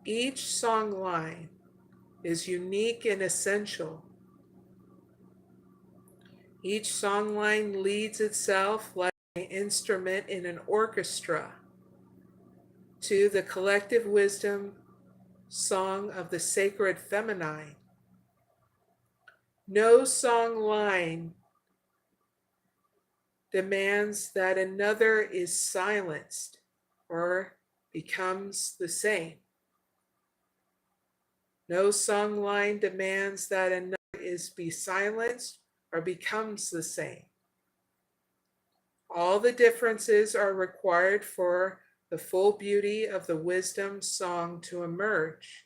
Each song line is unique and essential. Each song line leads itself like an instrument in an orchestra to the collective wisdom song of the sacred feminine. No song line demands that another is silenced or becomes the same. No song line demands that another is be silenced or becomes the same. All the differences are required for the full beauty of the wisdom song to emerge.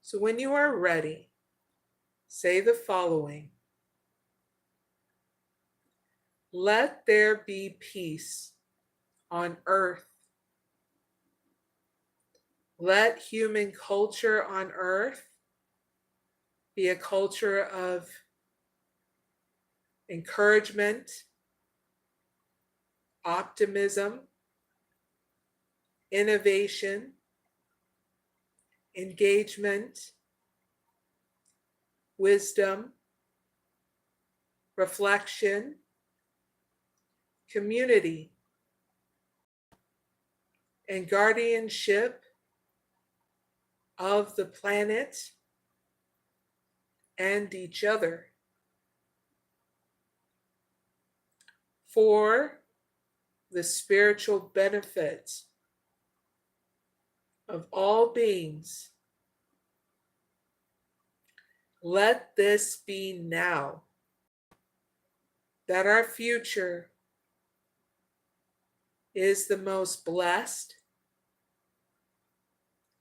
So when you are ready, say the following. Let there be peace on earth. Let human culture on earth be a culture of encouragement, optimism, innovation, engagement, wisdom, reflection, community, and guardianship of the planet and each other. For the spiritual benefits of all beings, let this be now, that our future is the most blessed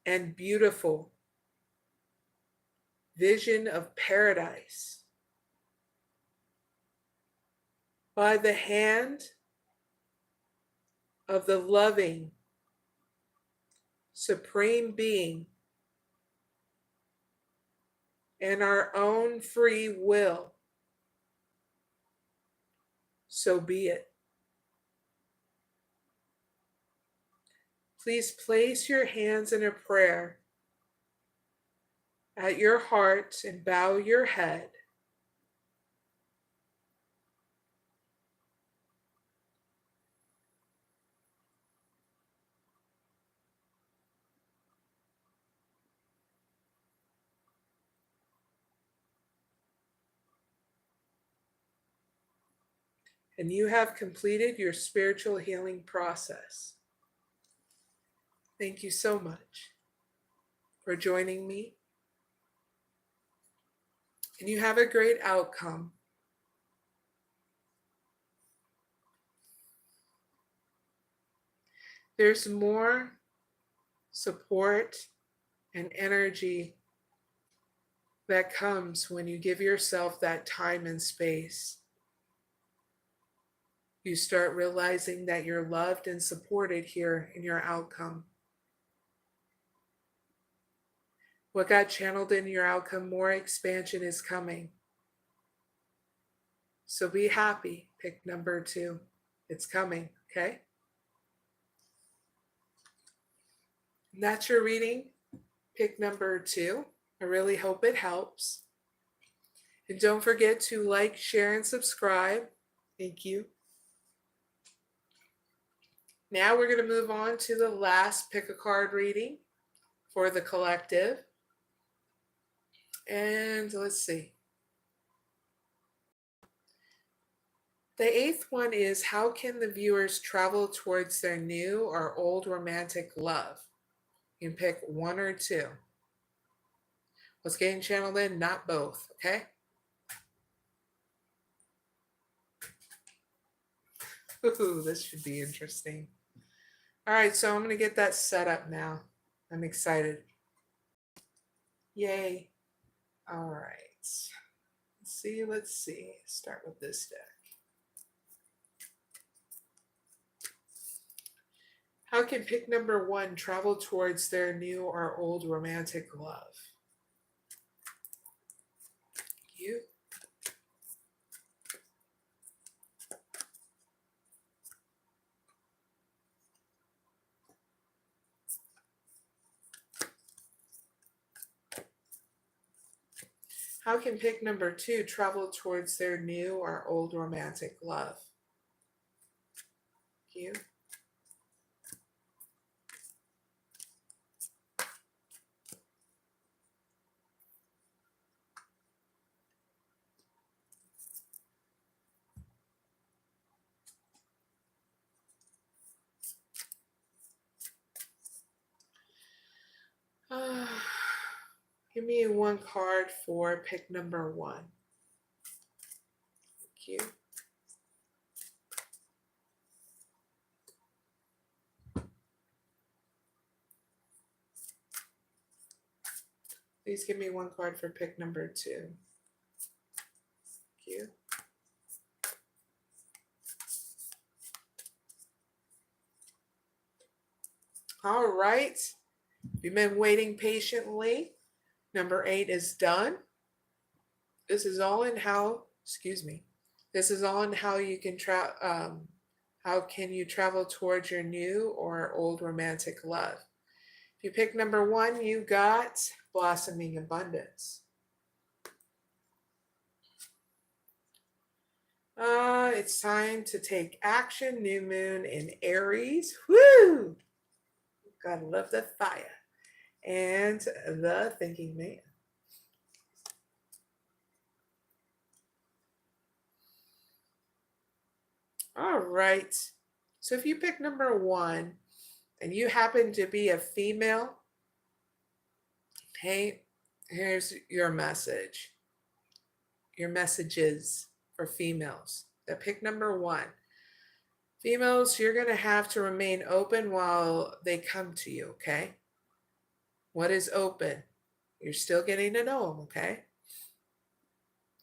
and beautiful vision of paradise by the hand of the loving Supreme Being and our own free will. So be it. Please place your hands in a prayer at your heart and bow your head. And you have completed your spiritual healing process. Thank you so much for joining me. And you have a great outcome. There's more support and energy that comes when you give yourself that time and space. You start realizing that you're loved and supported here in your outcome. What got channeled in your outcome, more expansion is coming. So be happy. Pick number 2. It's coming, okay? And that's your reading. Pick number 2. I really hope it helps. And don't forget to like, share, and subscribe. Thank you. Now we're going to move on to the last pick a card reading for the collective. And let's see. The eighth one is, how can the viewers travel towards their new or old romantic love? You can pick one or two. What's getting channeled in? Not both, okay? Ooh, this should be interesting. All right, so I'm going to get that set up now. I'm excited. Yay. All right. Let's see. Start with this deck. How can pick number one travel towards their new or old romantic love? You. How can pick number two travel towards their new or old romantic love? You. Give me one card for pick number one. Thank you. Please give me one card for pick number two. Thank you. All right. You've been waiting patiently. Number 8 is done. This is all in how, This is all in how you can how can you travel towards your new or old romantic love. If you pick number 1, you got blossoming abundance. It's time to take action. New moon in Aries. Woo! Gotta love the fire. And the thinking man. All right. So if you pick number 1 and you happen to be a female, hey, here's your message. Your messages for females that pick number 1. Females, you're going to have to remain open while they come to you, okay? What is open? You're still getting to know them, okay?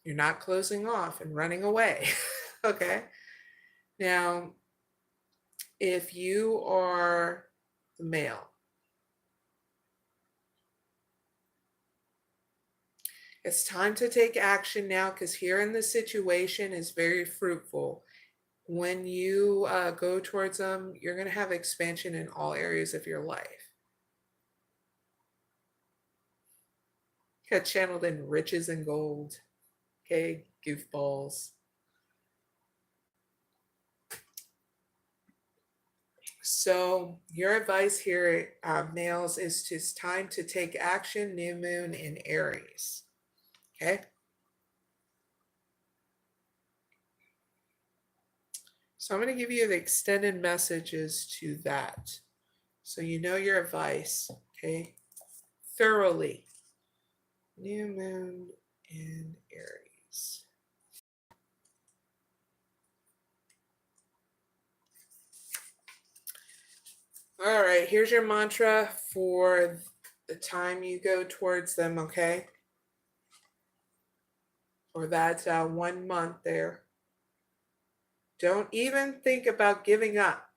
You're not closing off and running away, okay? Now, if you are the male, it's time to take action now, because here in the situation is very fruitful. When you go towards them, you're going to have expansion in all areas of your life. Got channeled in riches and gold. Okay, goofballs. So your advice here, males, is it's time to take action. New moon in Aries. Okay. So I'm going to give you the extended messages to that, so you know your advice, okay, thoroughly. New moon in Aries. All right, here's your mantra for the time you go towards them, okay? For that 1 month there. Don't even think about giving up.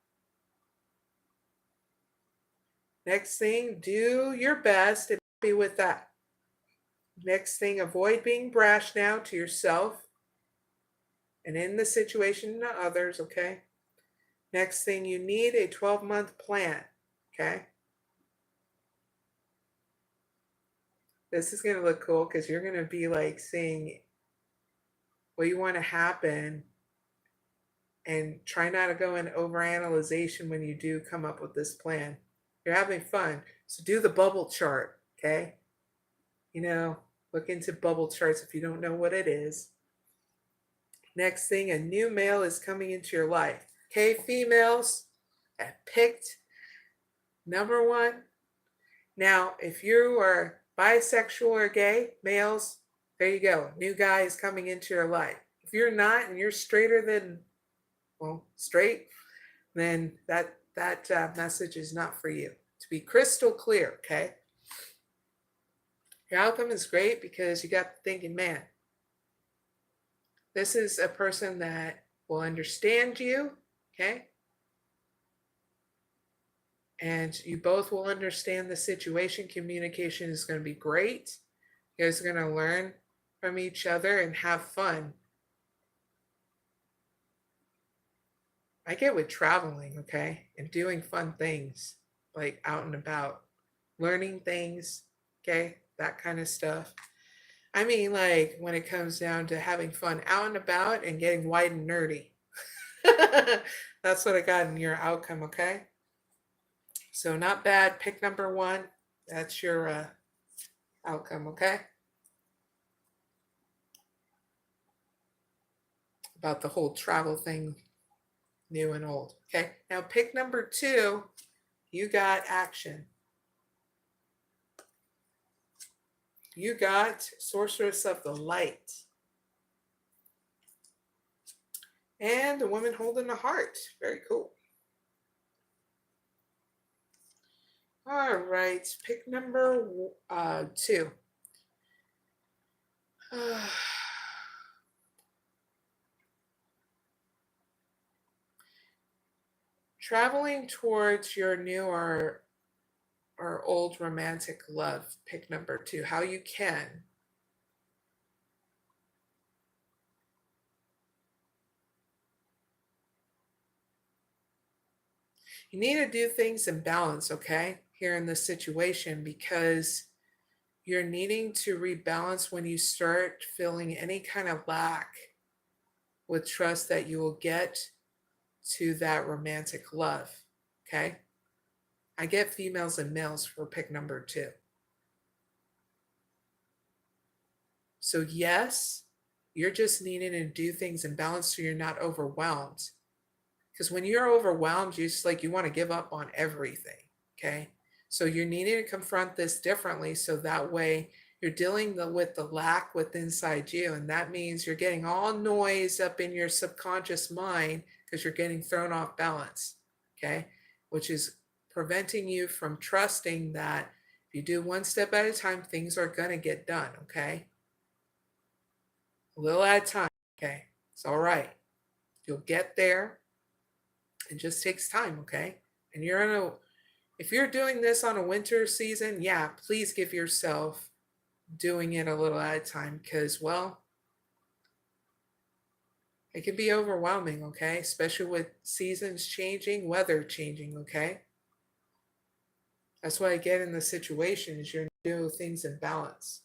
Next thing, do your best and be with that. Next thing, avoid being brash now to yourself and in the situation to others, okay? Next thing, you need a 12-month plan, okay? This is going to look cool because you're going to be like seeing what you want to happen, and try not to go in overanalyzation when you do come up with this plan. You're having fun. So do the bubble chart, okay? Look into bubble charts if you don't know what it is. Next thing, a new male is coming into your life. Okay, females that picked number 1. Now, if you are bisexual or gay, males, there you go. New guy is coming into your life. If you're not and you're straighter than, straight, then that message is not for you. To be crystal clear, okay? Your outcome is great because you got thinking, man, this is a person that will understand you, okay? And you both will understand the situation. Communication is going to be great. You guys are going to learn from each other and have fun. I get with traveling, okay? And doing fun things, like out and about, learning things, okay? That kind of stuff. I mean, like when it comes down to having fun out and about and getting white and nerdy. That's what I got in your outcome, okay? So not bad. Pick number 1. That's your outcome, okay? About the whole travel thing, new and old. Okay, now pick number 2. You got action. You got Sorceress of the Light. And a woman holding a heart. Very cool. All right, pick number 2. Traveling towards your new or old romantic love. Pick number 2. How you can. You need to do things in balance, okay? Here in this situation, because you're needing to rebalance when you start feeling any kind of lack with trust that you will get to that romantic love, okay? I get females and males for pick number 2. So yes, you're just needing to do things in balance so you're not overwhelmed. Because when you're overwhelmed, you just you want to give up on everything, okay? So you're needing to confront this differently so that way you're dealing with the lack within inside you. And that means you're getting all noise up in your subconscious mind because you're getting thrown off balance, okay? Which is preventing you from trusting that if you do one step at a time, things are going to get done, okay? A little at a time, okay? It's all right. You'll get there. It just takes time, okay? And if you're doing this on a winter season, yeah, please give yourself doing it a little at a time because, well, it can be overwhelming, okay? Especially with seasons changing, weather changing, okay? That's why I get in the situations you're doing things in balance,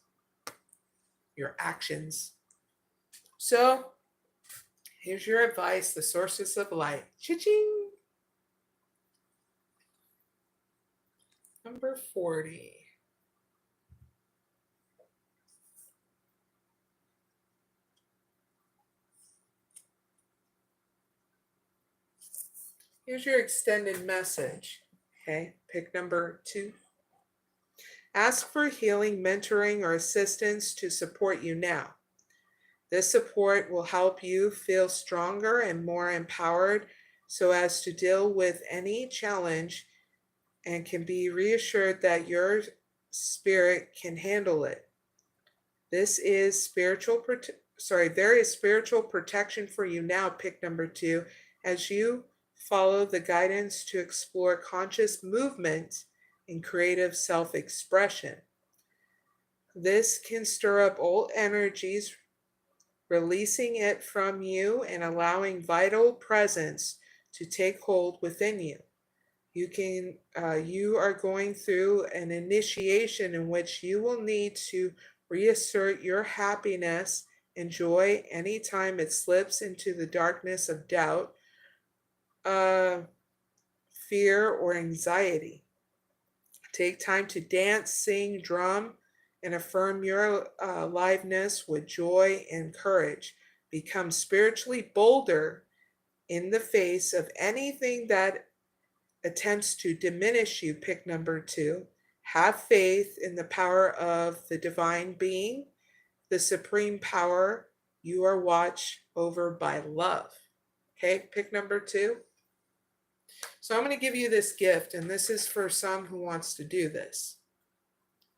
your actions. So here's your advice, the sources of light. Cha-ching! Number 40. Here's your extended message. Okay, pick number 2. Ask for healing, mentoring, or assistance to support you now. This support will help you feel stronger and more empowered so as to deal with any challenge and can be reassured that your spirit can handle it. There is spiritual protection for you now, pick number 2, as you follow the guidance to explore conscious movement and creative self-expression. This can stir up old energies, releasing it from you and allowing vital presence to take hold within you. You are going through an initiation in which you will need to reassert your happiness and joy anytime it slips into the darkness of doubt, fear, or anxiety. Take time to dance, sing, drum, and affirm your aliveness with joy and courage. Become spiritually bolder in the face of anything that attempts to diminish you. Pick number 2. Have faith in the power of the divine being, the supreme power. You are watched over by love. Okay, pick number 2. So I'm going to give you this gift, and this is for some who wants to do this.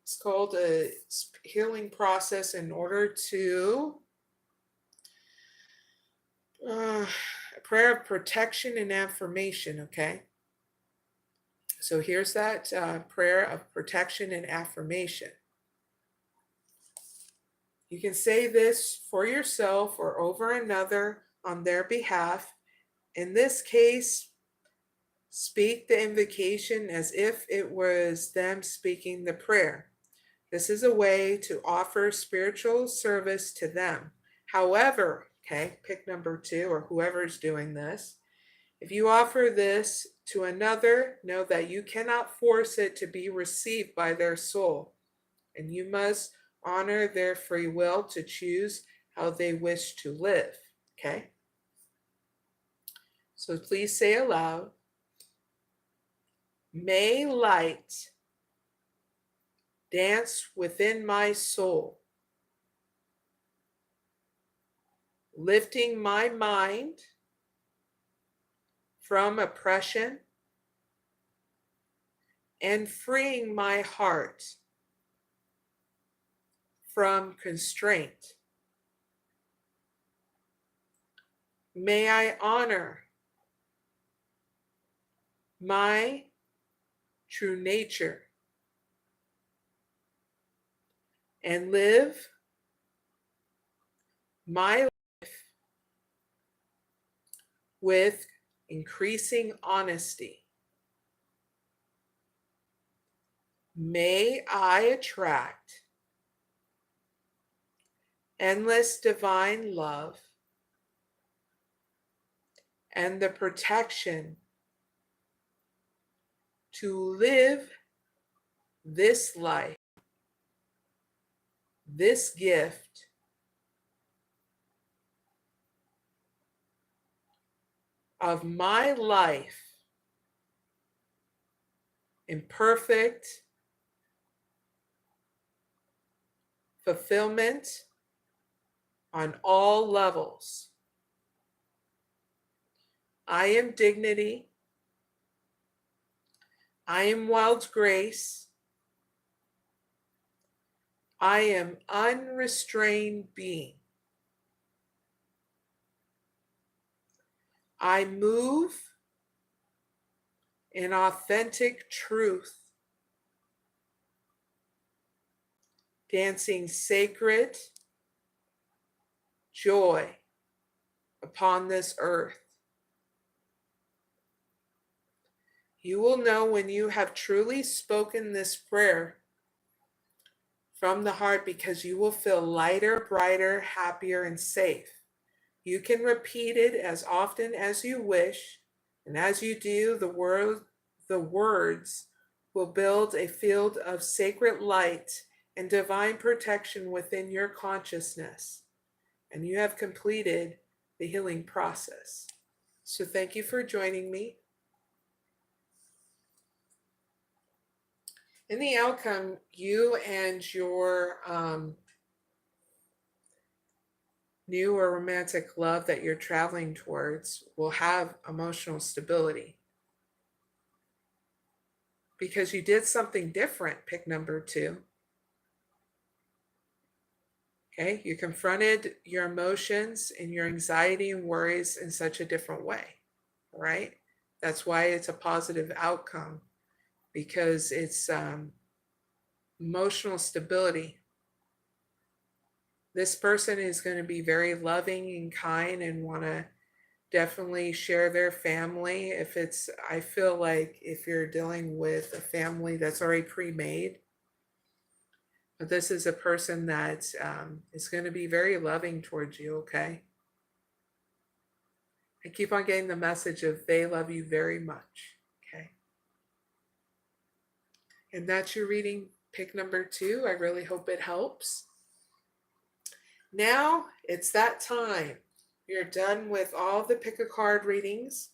It's called a healing process in order to a prayer of protection and affirmation, okay? So here's that prayer of protection and affirmation. You can say this for yourself or over another on their behalf. In this case, speak the invocation as if it was them speaking the prayer. This is a way to offer spiritual service to them. However, okay, pick number 2 or whoever's doing this. If you offer this to another, know that you cannot force it to be received by their soul, and you must honor their free will to choose how they wish to live. Okay? So please say aloud, may light dance within my soul, lifting my mind from oppression and freeing my heart from constraint. May I honor my true nature and live my life with increasing honesty. May I attract endless divine love and the protection to live this life, this gift of my life in perfect fulfillment on all levels. I am dignity. I am wild grace. I am unrestrained being. I move in authentic truth, dancing sacred joy upon this earth. You will know when you have truly spoken this prayer from the heart, because you will feel lighter, brighter, happier, and safe. You can repeat it as often as you wish, and as you do, the words will build a field of sacred light and divine protection within your consciousness, and you have completed the healing process. So thank you for joining me. In the outcome, you and your new or romantic love that you're traveling towards will have emotional stability because you did something different. Pick number 2. Okay, you confronted your emotions and your anxiety and worries in such a different way, right? That's why it's a positive outcome, because it's emotional stability. This person is going to be very loving and kind and want to definitely share their family. I feel like if you're dealing with a family that's already pre-made, but this is a person that is going to be very loving towards you, okay? I keep on getting the message of they love you very much, okay? And that's your reading pick number 2. I really hope it helps. Now it's that time. You're done with all the pick a card readings.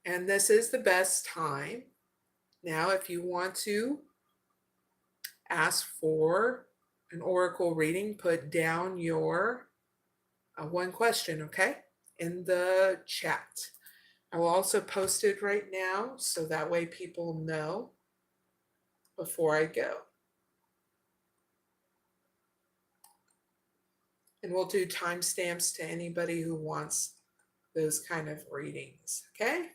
And this is the best time. Now, if you want to ask for an oracle reading, put down your one question, okay, in the chat. I will also post it right now so that way people know before I go. And we'll do timestamps to anybody who wants those kind of readings, okay?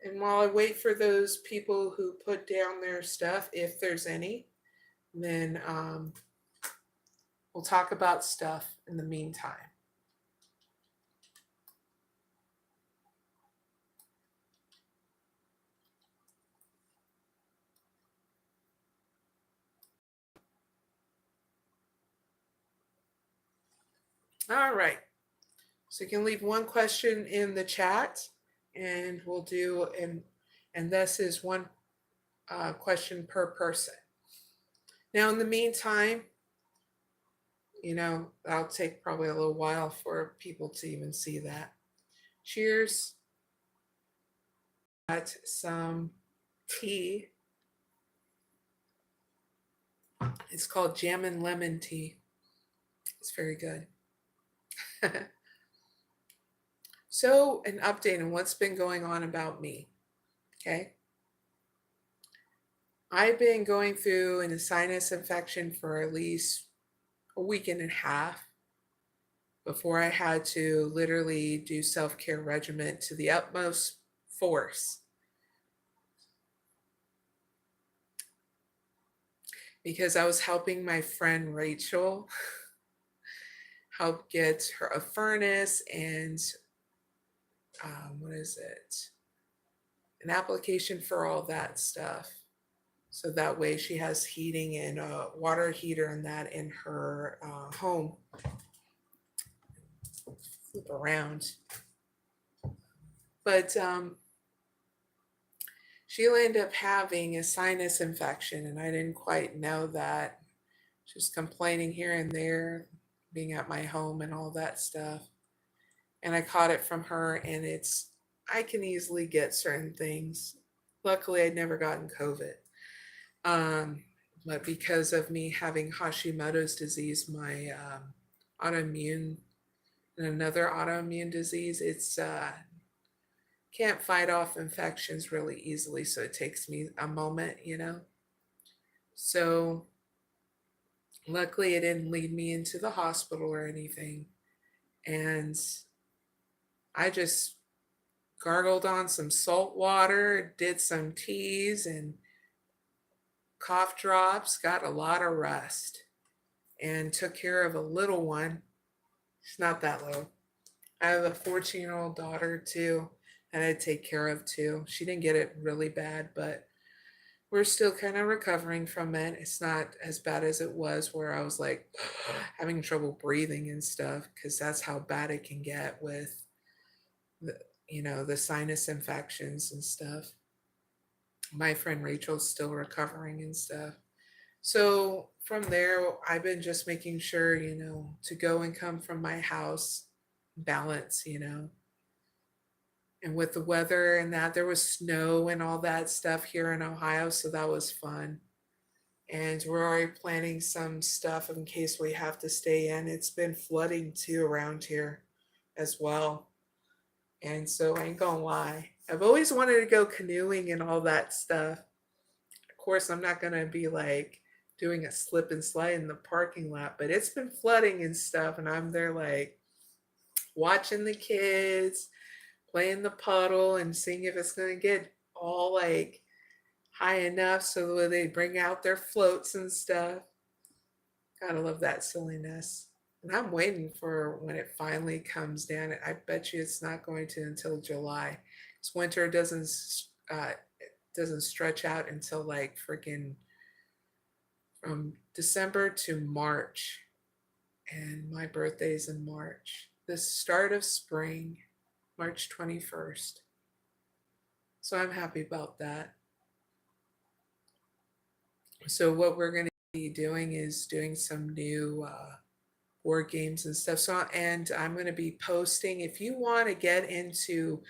And while I wait for those people who put down their stuff, if there's any, then we'll talk about stuff in the meantime. All right. So you can leave one question in the chat, and we'll do, and this is one question per person. Now, in the meantime, that'll take probably a little while for people to even see that. Cheers. Got some tea. It's called jam and lemon tea. It's very good. So, an update on what's been going on about me. Okay. I've been going through a sinus infection for at least a week and a half before I had to literally do self-care regimen to the utmost force. Because I was helping my friend Rachel help get her a furnace and an application for all that stuff. So that way she has heating and a water heater and that in her home. Flip around. But she'll end up having a sinus infection, and I didn't quite know that. She's complaining here and there, being at my home and all that stuff. And I caught it from her, and I can easily get certain things. Luckily, I'd never gotten COVID. But because of me having Hashimoto's disease, my autoimmune and another autoimmune disease, it's can't fight off infections really easily. So it takes me a moment, So luckily it didn't lead me into the hospital or anything. And I just gargled on some salt water, did some teas and cough drops, got a lot of rest, and took care of a little one. She's not that little. I have a 14-year-old daughter too that I take care of too. She didn't get it really bad, but we're still kind of recovering from it. It's not as bad as it was where I was like having trouble breathing and stuff, because that's how bad it can get with the sinus infections and stuff. My friend Rachel's still recovering and stuff. So from there, I've been just making sure, to go and come from my house, balance, And with the weather and that, there was snow and all that stuff here in Ohio, so that was fun. And we're already planning some stuff in case we have to stay in. It's been flooding too around here as well. And so I ain't gonna lie, I've always wanted to go canoeing and all that stuff. Of course, I'm not gonna be like doing a slip and slide in the parking lot, but it's been flooding and stuff, and I'm there like watching the kids playing the puddle and seeing if it's gonna get all like high enough so that they bring out their floats and stuff. Gotta love that silliness. And I'm waiting for when it finally comes down. I bet you it's not going to until July. Because winter doesn't stretch out until like freaking from December to March. And my birthday's in March. The start of spring, March 21st. So I'm happy about that. So what we're going to be doing is doing some new board games and stuff. So, and I'm going to be posting, if you want to get into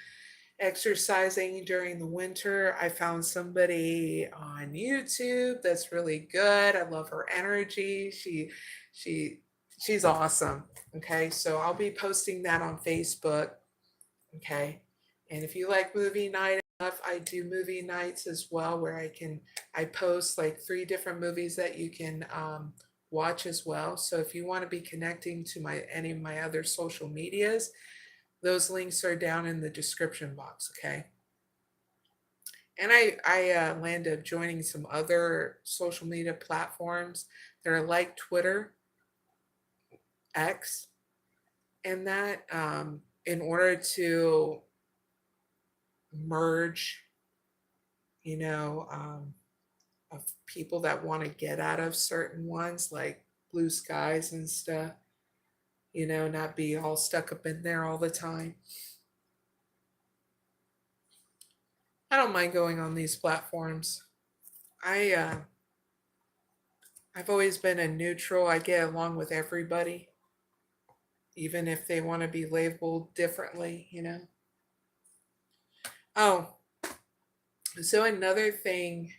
exercising during the winter, I found somebody on YouTube that's really good. I love her energy. She she's awesome. Okay, so I'll be posting that on Facebook. Okay, and if you like movie night enough, I do movie nights as well, where I post like 3 different movies that you can watch as well. So if you want to be connecting to any of my other social medias, those links are down in the description box. Okay. And I land up joining some other social media platforms that are like Twitter, X, and that in order to merge, you know, of people that want to get out of certain ones like blue skies and stuff, not be all stuck up in there all the time. I don't mind going on these platforms. I've always been a neutral. I get along with everybody, even if they want to be labeled differently. Oh, so another thing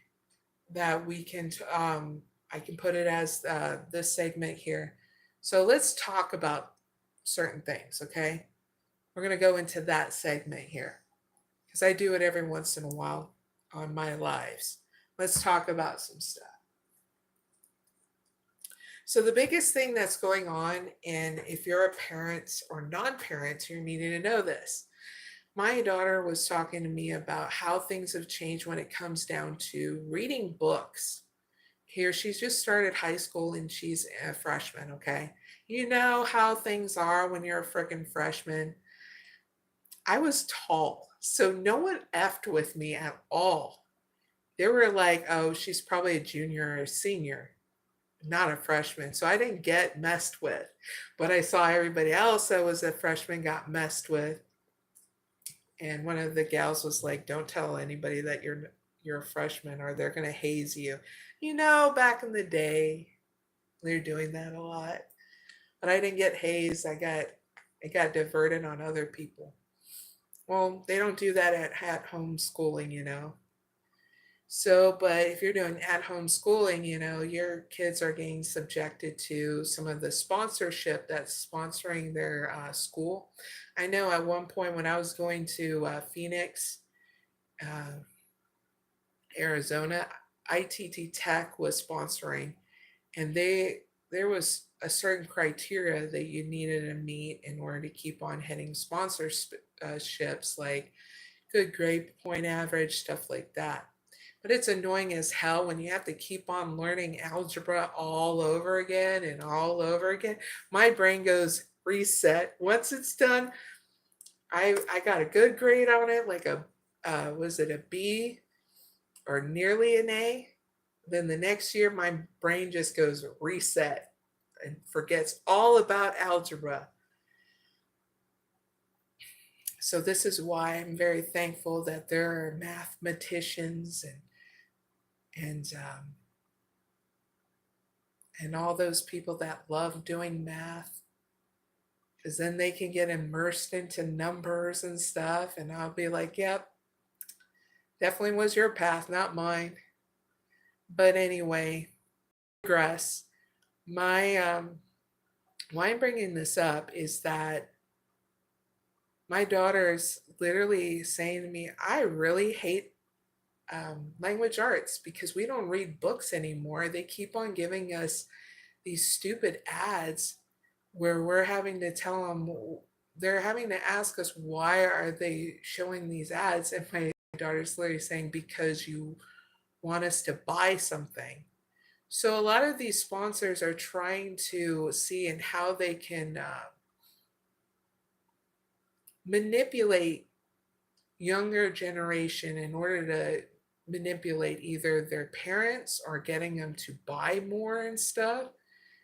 that we can, I can put it as this segment here. So let's talk about certain things, okay? We're going to go into that segment here because I do it every once in a while on my lives. Let's talk about some stuff. So the biggest thing that's going on, and if you're a parent or non-parent, you're needing to know this. My daughter was talking to me about how things have changed when it comes down to reading books. Here, she's just started high school and she's a freshman, okay? You know how things are when you're a freaking freshman. I was tall, so no one effed with me at all. They were like, oh, she's probably a junior or a senior, not a freshman. So I didn't get messed with. But I saw everybody else that was a freshman got messed with. And one of the gals was like, don't tell anybody that you're a freshman or they're going to haze you. Back in the day, they were doing that a lot. But I didn't get hazed. I got diverted on other people. Well, they don't do that at home schooling. So, but if you're doing at home schooling, your kids are getting subjected to some of the sponsorship that's sponsoring their school. I know at one point when I was going to Phoenix, uh, Arizona, ITT Tech was sponsoring, and there was a certain criteria that you needed to meet in order to keep on hitting sponsorships, like good grade point average, stuff like that. But it's annoying as hell when you have to keep on learning algebra all over again and all over again. My brain goes reset. Once it's done, I got a good grade on it, like was it a B or nearly an A? Then the next year, my brain just goes reset and forgets all about algebra. So this is why I'm very thankful that there are mathematicians and all those people that love doing math, because then they can get immersed into numbers and stuff, and I'll be like, yep, definitely was your path, not mine. But anyway, digress. My why I'm bringing this up is that my daughter is literally saying to me, I really hate language arts because we don't read books anymore. They keep on giving us these stupid ads where we're having to tell them, they're having to ask us, why are they showing these ads? And my daughter's literally saying, because you want us to buy something. So a lot of these sponsors are trying to see in how they can manipulate younger generation in order to manipulate either their parents or getting them to buy more and stuff.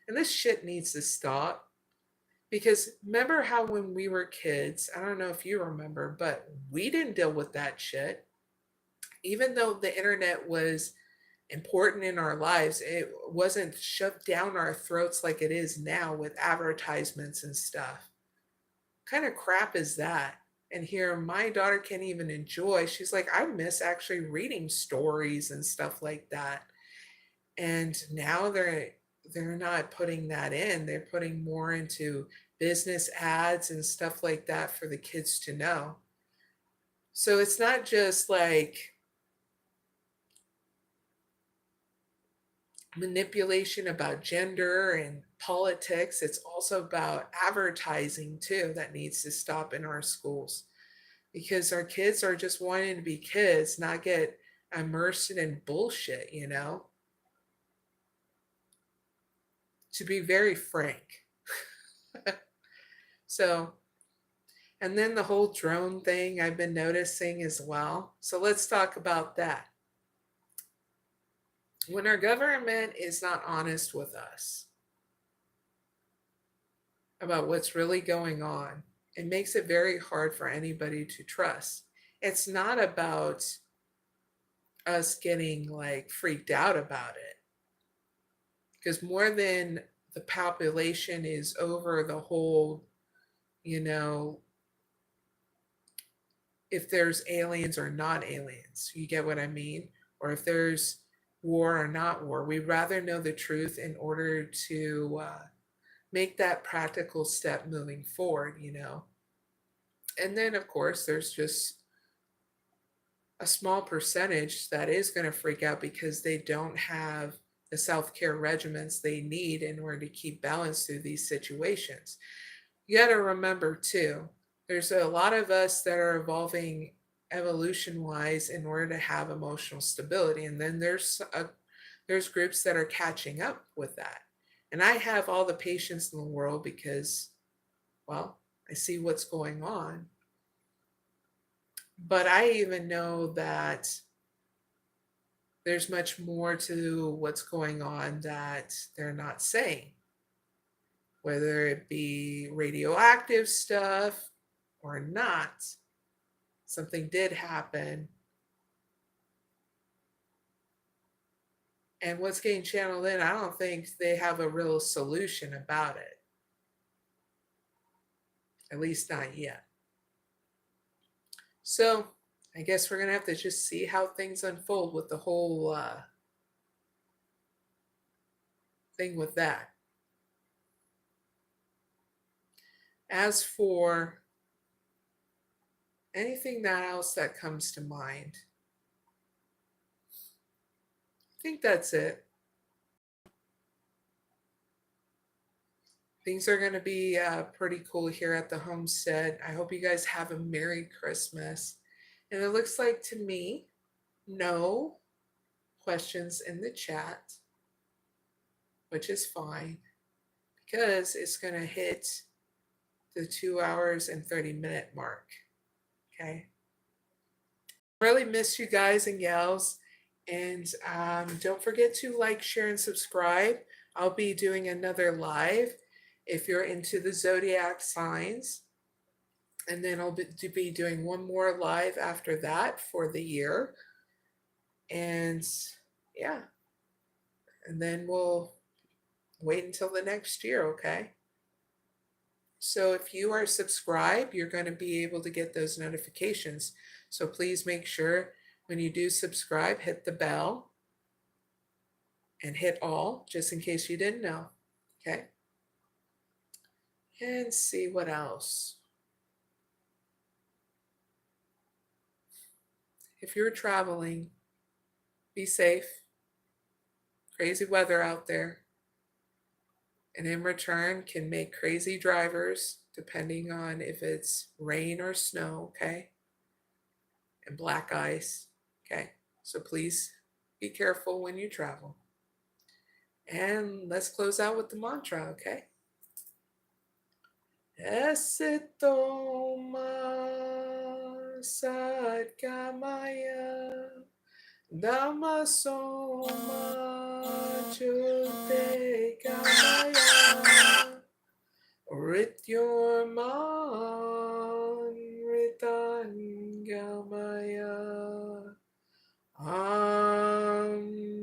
And this shit needs to stop. Because remember how when we were kids, I don't know if you remember, but we didn't deal with that shit. Even though the internet was important in our lives, it wasn't shoved down our throats like it is now with advertisements and stuff. Kind of crap is that? And here, my daughter can't even enjoy. She's like, I miss actually reading stories and stuff like that. And now they're not putting that in. They're putting more into business ads and stuff like that for the kids to know. So it's not just like manipulation about gender and politics. It's also about advertising too that needs to stop in our schools, because our kids are just wanting to be kids, not get immersed in bullshit, to be very frank. So, and then the whole drone thing I've been noticing as well. So let's talk about that. When our government is not honest with us about what's really going on, it makes it very hard for anybody to trust. It's not about us getting like freaked out about it, because more than the population is over the whole, you know, if there's aliens or not aliens, you get what I mean? Or if there's war or not war. We'd rather know the truth in order to make that practical step moving forward. And then, of course, there's just a small percentage that is going to freak out because they don't have the self-care regimens they need in order to keep balance through these situations. You got to remember too, there's a lot of us that are evolving evolution wise in order to have emotional stability, and then there's groups that are catching up with that. And I have all the patience in the world because, well, I see what's going on. But I even know that there's much more to what's going on that they're not saying, whether it be radioactive stuff or not. Something did happen. And what's getting channeled in, I don't think they have a real solution about it. At least not yet. So I guess we're going to have to just see how things unfold with the whole thing with that. As for anything else that comes to mind, I think that's it. Things are going to be pretty cool here at the homestead. I hope you guys have a Merry Christmas. And it looks like to me, no questions in the chat, which is fine because it's going to hit the 2 hours and 30-minute mark. Okay. Really miss you guys and gals. And don't forget to like, share, and subscribe. I'll be doing another live if you're into the zodiac signs. And then I'll be doing one more live after that for the year. And yeah. And then we'll wait until the next year, okay? So if you are subscribed, you're going to be able to get those notifications. So please make sure when you do subscribe, hit the bell and hit all, just in case you didn't know, okay? And see what else. If you're traveling, be safe. Crazy weather out there. And in return can make crazy drivers, depending on if it's rain or snow, okay? And black ice, okay? So please be careful when you travel. And let's close out with the mantra, okay? 𝐸toma Dhammasoma Rityorman Ritangamaya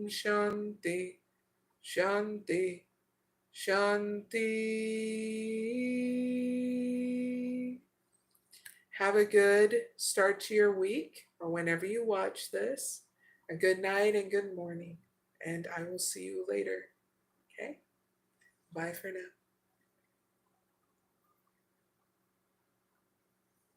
Shanti, Shanti, Shanti. Have a good start to your week, or whenever you watch this. A good night and good morning. And I will see you later. Okay? Bye for now.